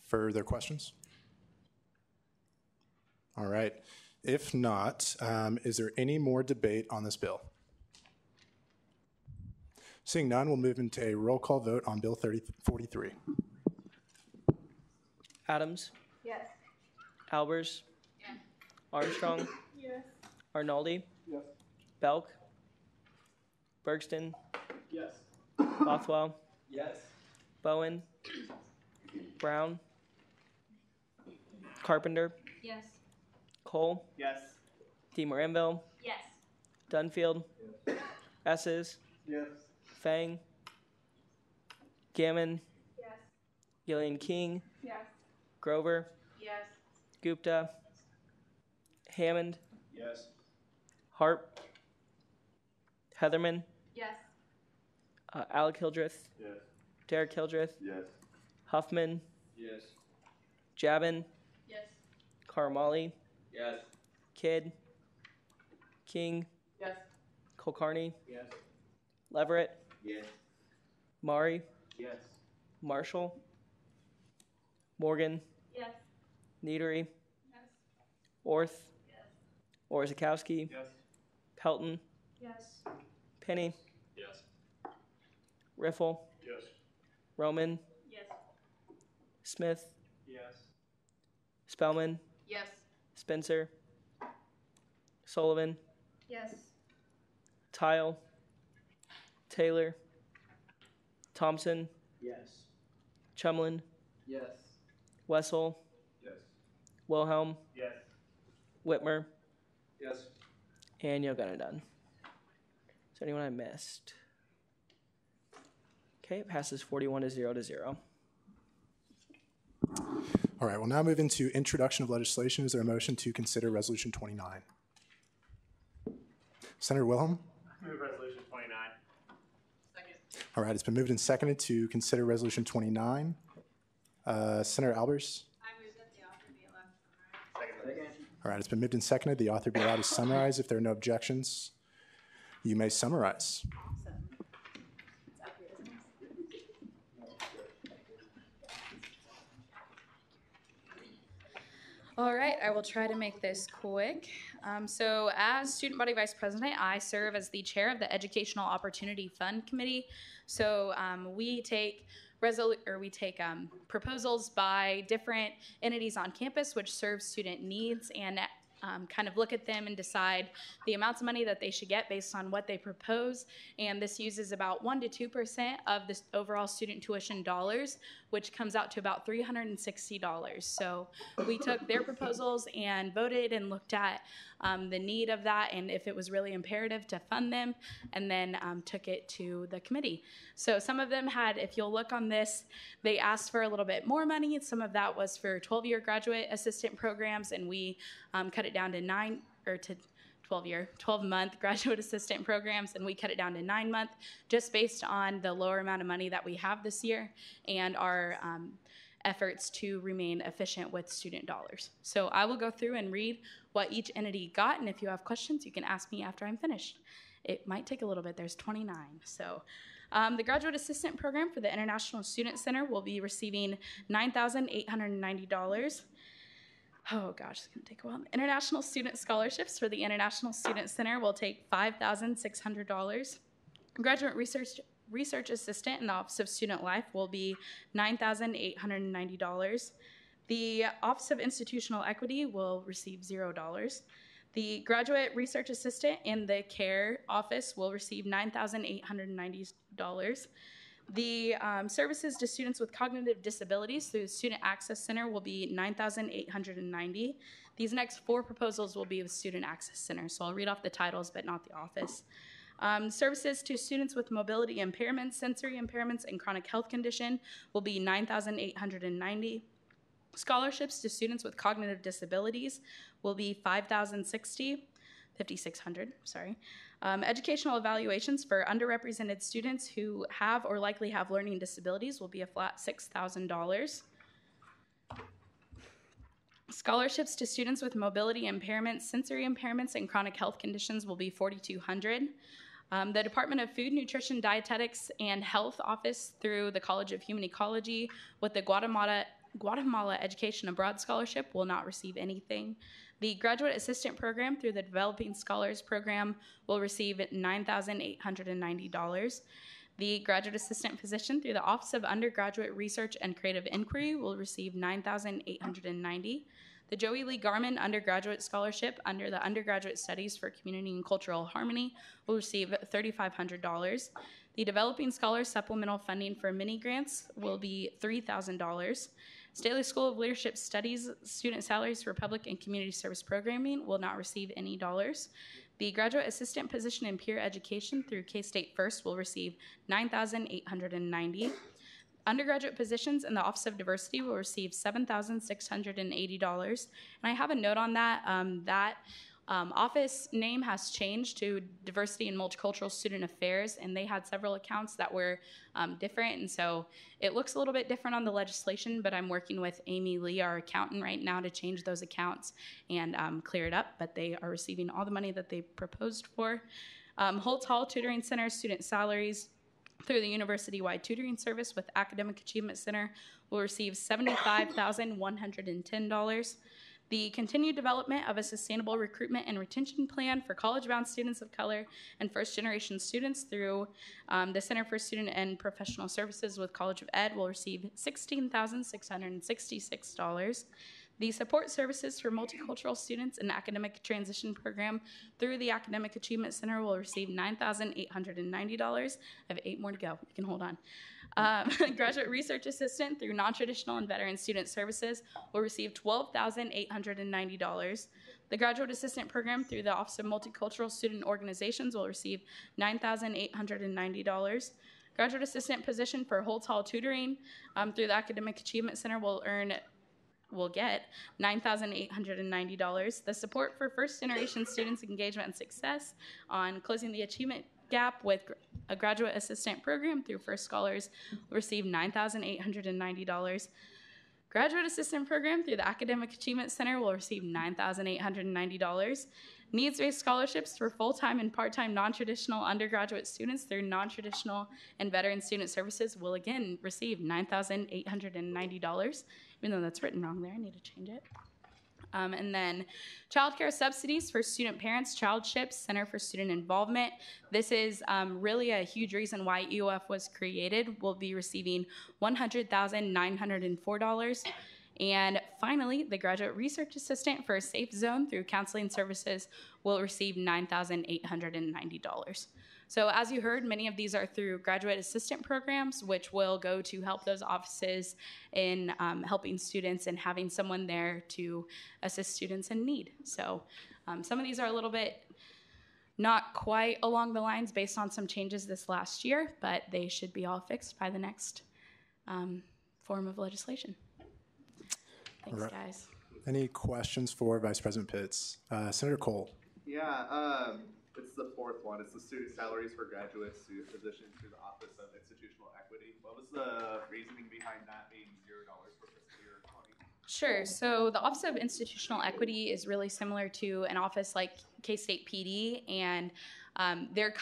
S3: Further questions? All right. If not, is there any more debate on this bill? Seeing none, we'll move into a roll call vote on Bill 43.
S22: Adams?
S13: Yes.
S22: Albers?
S13: Yes.
S22: Armstrong?
S13: Yes.
S22: Arnoldi?
S13: Yes.
S22: Belk? Bergston,
S6: Yes.
S22: Bothwell,
S6: Yes.
S22: Bowen, Brown, Carpenter,
S21: Yes.
S22: Cole,
S6: Yes.
S22: DeMoranville,
S21: Yes.
S22: Dunfield, Esses,
S6: Yes.
S22: Fang, Gammon,
S21: Yes.
S22: Gillian King,
S13: Yes.
S22: Grover,
S21: Yes.
S22: Gupta, Hammond,
S6: Yes.
S22: Harp, Heatherman,
S21: Yes.
S22: Alec Hildreth,
S6: Yes.
S22: Derek Hildreth,
S6: Yes.
S22: Huffman,
S6: Yes.
S22: Jabin,
S21: Yes.
S22: Karamali,
S6: Yes.
S22: Kidd, King,
S21: Yes.
S22: Kulkarni,
S6: Yes.
S22: Leverett,
S6: Yes.
S22: Mari,
S6: Yes.
S22: Marshall, Morgan,
S21: Yes.
S22: Neatery,
S21: Yes.
S22: Orth,
S21: Yes.
S22: Orzakowski,
S6: Yes.
S22: Pelton,
S21: Yes.
S22: Penny,
S6: Yes.
S22: Riffle,
S6: Yes.
S22: Roman,
S21: Yes.
S22: Smith,
S6: Yes.
S22: Spellman,
S21: Yes.
S22: Spencer, Sullivan,
S21: Yes.
S22: Tile, Taylor, Thompson,
S6: Yes.
S22: Chumlin,
S6: Yes.
S22: Wessel,
S6: Yes.
S22: Wilhelm,
S6: Yes.
S22: Whitmer,
S6: Yes.
S22: and Yogunadon. Is there anyone I missed? Okay, it passes 41 to 0.
S3: All right, we'll now move into introduction of legislation. Is there a motion to consider Resolution 29? Senator Wilhelm?
S6: Move resolution 29.
S21: Second.
S3: All right, it's been moved and seconded to consider Resolution 29. Senator Albers?
S21: I move that the author be allowed to summarize.
S6: Second.
S3: All right, it's been moved and seconded. The author be allowed to summarize. If there are no objections, you may summarize.
S21: All right, I will try to make this quick. So as Student Body Vice President, I serve as the chair of the Educational Opportunity Fund Committee. So we take proposals by different entities on campus which serve student needs and kind of look at them and decide the amounts of money that they should get based on what they propose. And this uses about 1% to 2% of the overall student tuition dollars, which comes out to about $360. So we took their proposals and voted and looked at the need of that and if it was really imperative to fund them, and then took it to the committee. So some of them had, if you'll look on this, they asked for a little bit more money. Some of that was for 12-year graduate assistant programs, and we cut it down to 12-month graduate assistant programs, and we cut it down to 9-month, just based on the lower amount of money that we have this year and our efforts to remain efficient with student dollars. So I will go through and read what each entity got, and if you have questions, you can ask me after I'm finished. It might take a little bit. There's 29. So the Graduate Assistant Program for the International Student Center will be receiving $9,890. Oh gosh, it's gonna take a while. International Student Scholarships for the International Student Center will take $5,600. Graduate Research Assistant in the Office of Student Life will be $9,890. The Office of Institutional Equity will receive $0. The Graduate Research Assistant in the Care Office will receive $9,890. The services to students with cognitive disabilities through the Student Access Center will be $9,890. These next 4 proposals will be with Student Access Center, so I'll read off the titles but not the office. Services to students with mobility impairments, sensory impairments, and chronic health condition will be $9,890. Scholarships to students with cognitive disabilities will be $5,600. Educational evaluations for underrepresented students who have or likely have learning disabilities will be a flat $6,000. Scholarships to students with mobility impairments, sensory impairments, and chronic health conditions will be $4,200. The Department of Food, Nutrition, Dietetics, and Health Office through the College of Human Ecology with the Guatemala Education Abroad Scholarship will not receive anything. The Graduate Assistant Program through the Developing Scholars Program will receive $9,890. The Graduate Assistant position through the Office of Undergraduate Research and Creative Inquiry will receive $9,890. The Joey Lee Garman Undergraduate Scholarship under the Undergraduate Studies for Community and Cultural Harmony will receive $3,500. The Developing Scholars Supplemental Funding for mini grants will be $3,000. Staley School of Leadership Studies student salaries for public and community service programming will not receive any dollars. The Graduate Assistant position in peer education through K-State First will receive $9,890. Undergraduate positions in the Office of Diversity will receive $7,680. And I have a note on that. Office name has changed to Diversity and Multicultural Student Affairs, and they had several accounts that were different, and so it looks a little bit different on the legislation, but I'm working with Amy Lee, our accountant, right now to change those accounts and clear it up, but they are receiving all the money that they proposed for. Holtz Hall Tutoring Center student salaries through the university-wide tutoring service with Academic Achievement Center will receive $75,110. The continued development of a sustainable recruitment and retention plan for college-bound students of color and first-generation students through the Center for Student and Professional Services with College of Ed will receive $16,666. The support services for multicultural students in academic transition program through the Academic Achievement Center will receive $9,890. I have 8 more to go. You can hold on. Graduate Research Assistant through Non-Traditional and Veteran Student Services will receive $12,890. The Graduate Assistant Program through the Office of Multicultural Student Organizations will receive $9,890. Graduate Assistant position for Holtz Hall Tutoring through the Academic Achievement Center will get $9,890. The support for first-generation students' engagement and success on closing the achievement gap with a graduate assistant program through First Scholars will receive $9,890. Graduate assistant program through the Academic Achievement Center will receive $9,890. Needs-based scholarships for full-time and part-time non-traditional undergraduate students through non-traditional and veteran student services will again receive $9,890. Even though that's written wrong there, I need to change it. And then child care subsidies for student parents, ChildShips, Center for Student Involvement. This is really a huge reason why EOF was created. We'll be receiving $100,904. And finally, the Graduate Research Assistant for a Safe Zone through Counseling Services will receive $9,890. So as you heard, many of these are through graduate assistant programs, which will go to help those offices in helping students and having someone there to assist students in need. So some of these are a little bit not quite along the lines based on some changes this last year, but they should be all fixed by the next form of legislation. Thanks, guys.
S3: Any questions for Vice President Pitts? Senator Cole.
S5: Yeah, it's the fourth one. It's the student salaries for graduate student positions through the Office of Institutional Equity. What was the reasoning behind that being $0 for fiscal year 20?
S21: Sure. So the Office of Institutional Equity is really similar to an office like K-State PD, and they're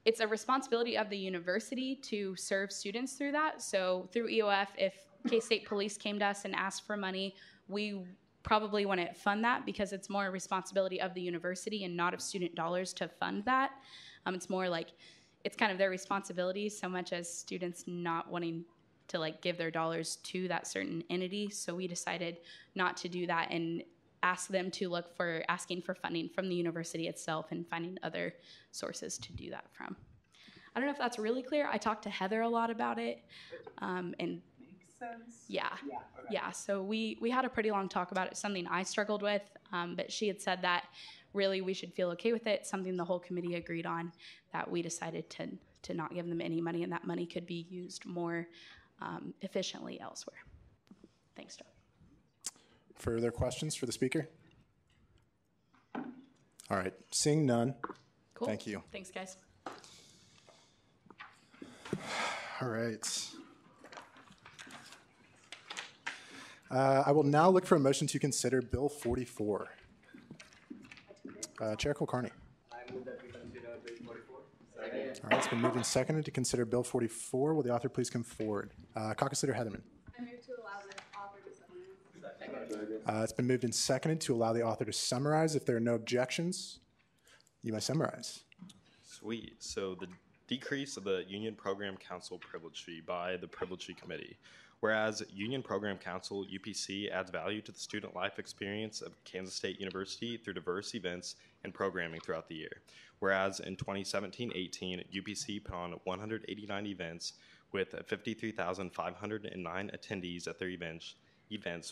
S21: it's a responsibility of the university to serve students through that. So through EOF, if K-State Police came to us and asked for money, we probably wouldn't fund that because it's more a responsibility of the university and not of student dollars to fund that. It's more like it's kind of their responsibility so much as students not wanting to give their dollars to that certain entity. So we decided not to do that and ask them to look for asking for funding from the university itself and finding other sources to do that from. I don't know if that's really clear. I talked to Heather a lot about it, and
S8: sense?
S21: Yeah.
S8: Okay.
S21: Yeah. So we had a pretty long talk about it, something I struggled with, but she had said that really we should feel okay with it, something the whole committee agreed on, that we decided to not give them any money and that money could be used more efficiently elsewhere. Thanks, John.
S3: Further questions for the speaker? All right. Seeing none.
S21: Cool.
S3: Thank you.
S21: Thanks, guys.
S3: All right. I will now look for a motion to consider Bill 44. Chair Kulkarni.
S12: I move that we consider Bill 44.
S3: All right, it's been moved and seconded to consider Bill 44. Will the author please come forward? Caucus Leader Heatherman.
S8: I move to allow the author to summarize.
S3: It's been moved and seconded to allow the author to summarize. If there are no objections, you may summarize.
S11: Sweet. So the
S10: decrease of the Union Program Council privilege fee by the Privilege Fee Committee. Whereas Union Program Council, UPC, adds value to the student life experience of Kansas State University through diverse events and programming throughout the year. Whereas in 2017-18, UPC put on 189 events with 53,509 attendees at their events,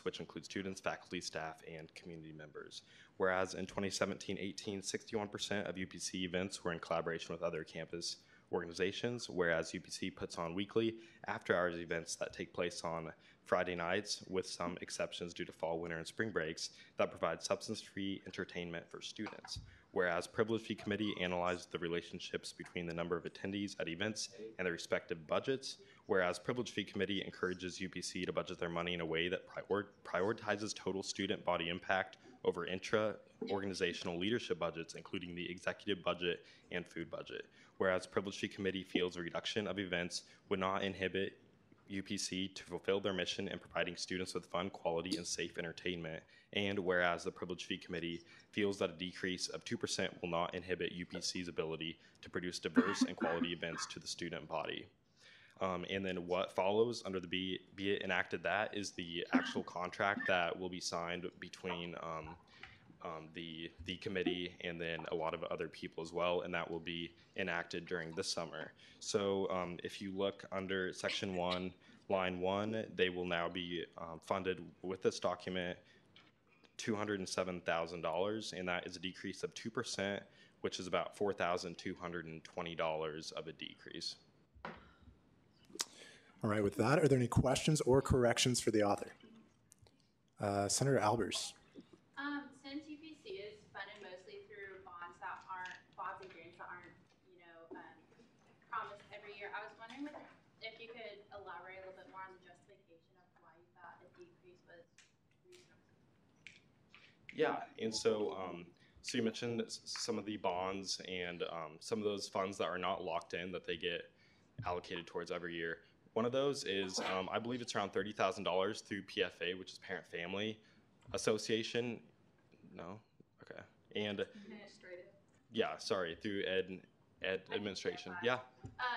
S10: which include students, faculty, staff, and community members. Whereas in 2017-18, 61% of UPC events were in collaboration with other campus organizations, whereas UPC puts on weekly after-hours events that take place on Friday nights, with some exceptions due to fall, winter, and spring breaks, that provide substance-free entertainment for students. Whereas Privilege Fee Committee analyzed the relationships between the number of attendees at events and their respective budgets, whereas Privilege Fee Committee encourages UPC to budget their money in a way that prioritizes total student body impact over intra-organizational leadership budgets, including the executive budget and food budget. Whereas Privilege Fee Committee feels a reduction of events would not inhibit UPC to fulfill their mission in providing students with fun, quality, and safe entertainment. And whereas the Privilege Fee Committee feels that a decrease of 2% will not inhibit UPC's ability to produce diverse and quality events to the student body. And then what follows under the be it enacted that is the actual contract that will be signed between the committee and then a lot of other people as well, and that will be enacted during the summer. So if you look under Section 1, Line 1, they will now be funded with this document $207,000, and that is a decrease of 2%, which is about $4,220 of a decrease.
S3: All right, with that, are there any questions or corrections for the author? Senator Albers.
S11: Since UPC is funded mostly through bonds and grants that aren't, promised every year, I was wondering if you could elaborate a little bit more on the justification of why you thought a decrease was reasonable.
S10: Yeah, and so so you mentioned some of the bonds and some of those funds that are not locked in that they get allocated towards every year. One of those is, I believe it's around $30,000 through PFA, which is Parent Family Association. No? Okay. And
S11: Administrative.
S10: yeah, sorry, through ed administration. Yeah.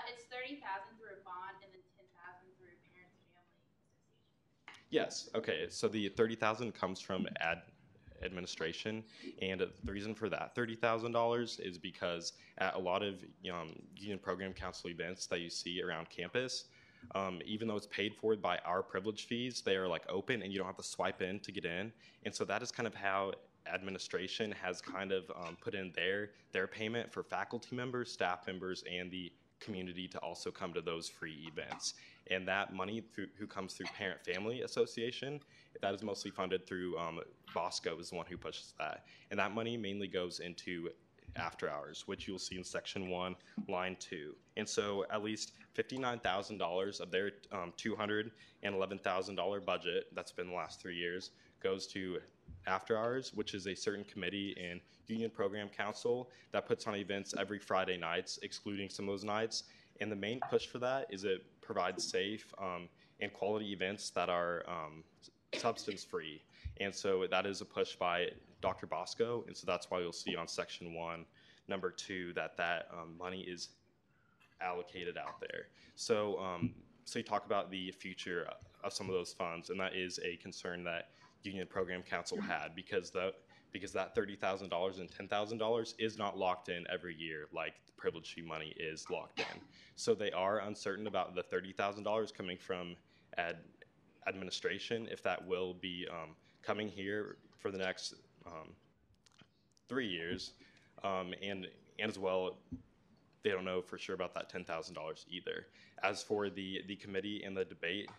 S11: It's $30,000 through a bond and then $10,000 through Parents Family Association.
S10: Yes. Okay. So the $30,000 comes from administration, and the reason for that $30,000 is because at a lot of Union Program Council events that you see around campus, even though it's paid for by our privilege fees, they are like open and you don't have to swipe in to get in. And so that is kind of how administration has kind of put in their payment for faculty members, staff members, and the community to also come to those free events. And that money who comes through Parent Family Association, that is mostly funded through Bosco is the one who pushes that. And that money mainly goes into after hours, which you'll see in Section 1, Line 2. And so at least $59,000 of their $211,000 budget that's been the last 3 years goes to after hours, which is a certain committee in Union Program Council that puts on events every Friday nights, excluding some of those nights. And the main push for that is it provides safe and quality events that are substance-free. And so that is a push by Dr. Bosco, and so that's why you'll see on Section 1, Number 2, that money is allocated out there. So, so you talk about the future of some of those funds, and that is a concern that Union Program Council had because that $30,000 and $10,000 is not locked in every year like the privilege fee money is locked in. So they are uncertain about the $30,000 coming from administration, if that will be coming here for the next 3 years, and as well, they don't know for sure about that $10,000 either. As for the committee and the debate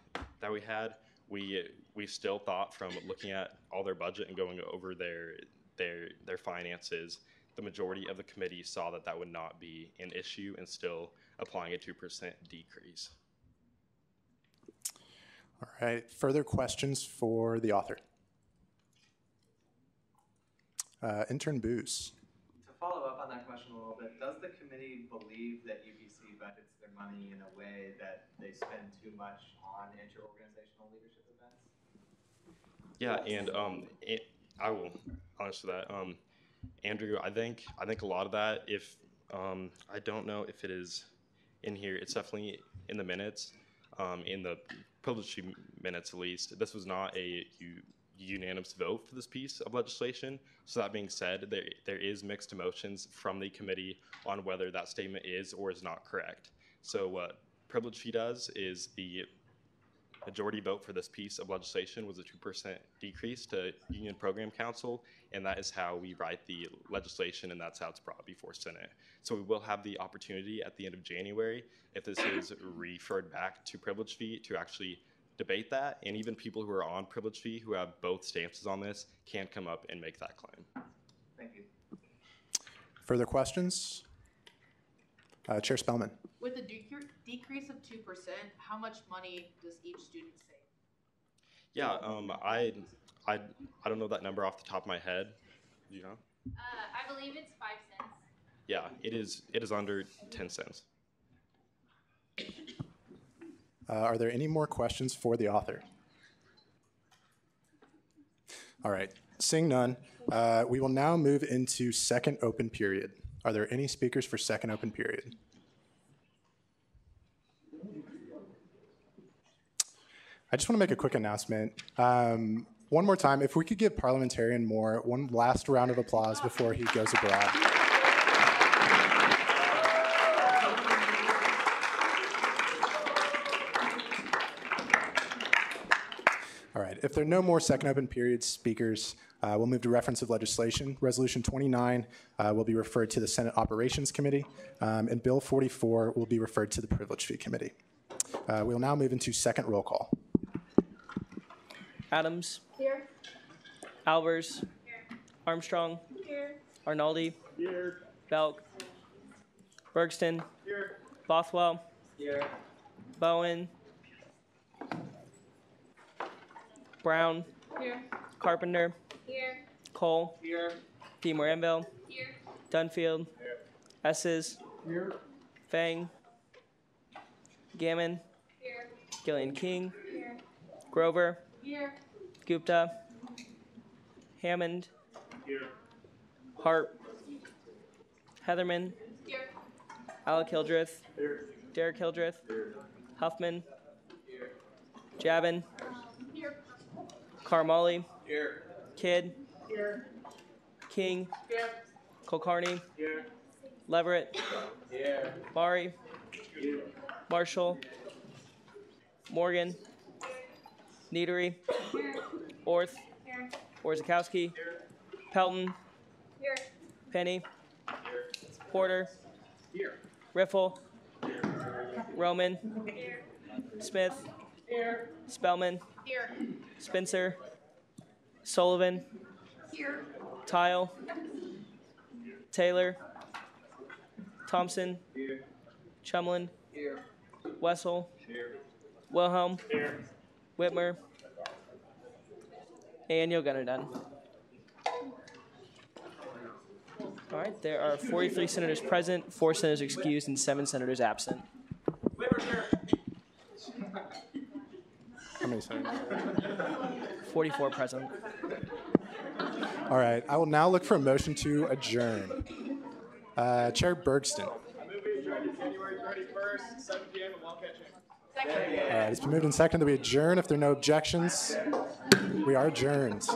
S10: that we had, we still thought from looking at all their budget and going over their finances, the majority of the committee saw that would not be an issue and still applying a 2% decrease.
S3: All right, further questions for the author? Intern Boos.
S12: To follow up on that question a little bit, does the committee believe that UPC budgets their money in a way that they spend too much on inter-organizational leadership events?
S10: Yeah, and I will answer that. Andrew, I think a lot of that, if I don't know if it is in here. It's definitely in the minutes, in the privilege minutes at least. This was not a unanimous vote for this piece of legislation. So that being said, there is mixed emotions from the committee on whether that statement is or is not correct. So what privilege fee does is the majority vote for this piece of legislation was a 2% decrease to Union Program Council, and that is how we write the legislation, and that's how it's brought before Senate. So we will have the opportunity at the end of January, if this is referred back to privilege fee, to actually debate that, and even people who are on privilege fee who have both stances on this can come up and make that claim.
S12: Thank you.
S3: Further questions? Chair Spellman.
S8: With a decrease of 2%, how much money does each student save?
S10: Yeah, I don't know that number off the top of my head. Do you know?
S1: I believe it's 5 cents.
S10: Yeah, it is under 10 cents.
S3: Are there any more questions for the author? All right, seeing none, we will now move into second open period. Are there any speakers for second open period? I just want to make a quick announcement. One more time, if we could give Parliamentarian Moore one last round of applause before he goes abroad. All right, if there are no more second open period speakers, we'll move to reference of legislation. Resolution 29 will be referred to the Senate Operations Committee, and Bill 44 will be referred to the Privilege Fee Committee. We'll now move into second roll call.
S22: Adams.
S8: Here.
S22: Albers. Here. Armstrong.
S8: Here.
S22: Arnaldi.
S6: Here.
S22: Belk. Bergston.
S6: Here.
S22: Bothwell.
S6: Here.
S22: Bowen. Brown.
S8: Here.
S22: Carpenter.
S8: Here.
S22: Cole.
S6: Here.
S22: D. Moranville.
S8: Here.
S22: Dunfield.
S6: Here.
S22: Esses.
S6: Here.
S22: Fang. Gammon.
S8: Here.
S22: Gillian King.
S8: Here.
S22: Grover.
S8: Here.
S22: Gupta. Hammond.
S6: Here.
S22: Hart. Heatherman.
S8: Here.
S22: Alec Hildreth.
S6: Here.
S22: Derek Hildreth.
S6: Here.
S22: Huffman.
S6: Here.
S22: Javin.
S8: Here.
S22: Carmali.
S6: Here.
S22: Kidd.
S6: Here.
S22: King.
S8: Here.
S22: Kulkarni.
S6: Here.
S22: Leverett.
S6: Here.
S22: Mari.
S6: Here.
S22: Marshall. Morgan. Neatery.
S8: Here.
S22: Orth.
S8: Here.
S22: Orzakowski. Pelton.
S8: Here.
S22: Penny.
S6: Here.
S22: Porter.
S6: Here.
S22: Riffle. Roman.
S8: Here.
S22: Smith.
S8: Here.
S22: Spellman.
S8: Here.
S22: Spencer. Sullivan.
S8: Here.
S22: Tile. Taylor. Thompson.
S6: Here.
S22: Chumlin.
S6: Here.
S22: Wessel.
S6: Here.
S22: Wilhelm.
S6: Here.
S22: Whitmer. And Yogunadon. All right, there are 43 senators present, 4 senators excused, and 7 senators absent.
S3: How many senators?
S22: 44 present.
S3: All right, I will now look for a motion to adjourn. Chair Bergston.
S6: I move we adjourn to January 31st, 7 p.m. at Wildcat Chamber.
S3: All right, it's been moved and seconded that we adjourn. If there are no objections, we are adjourned.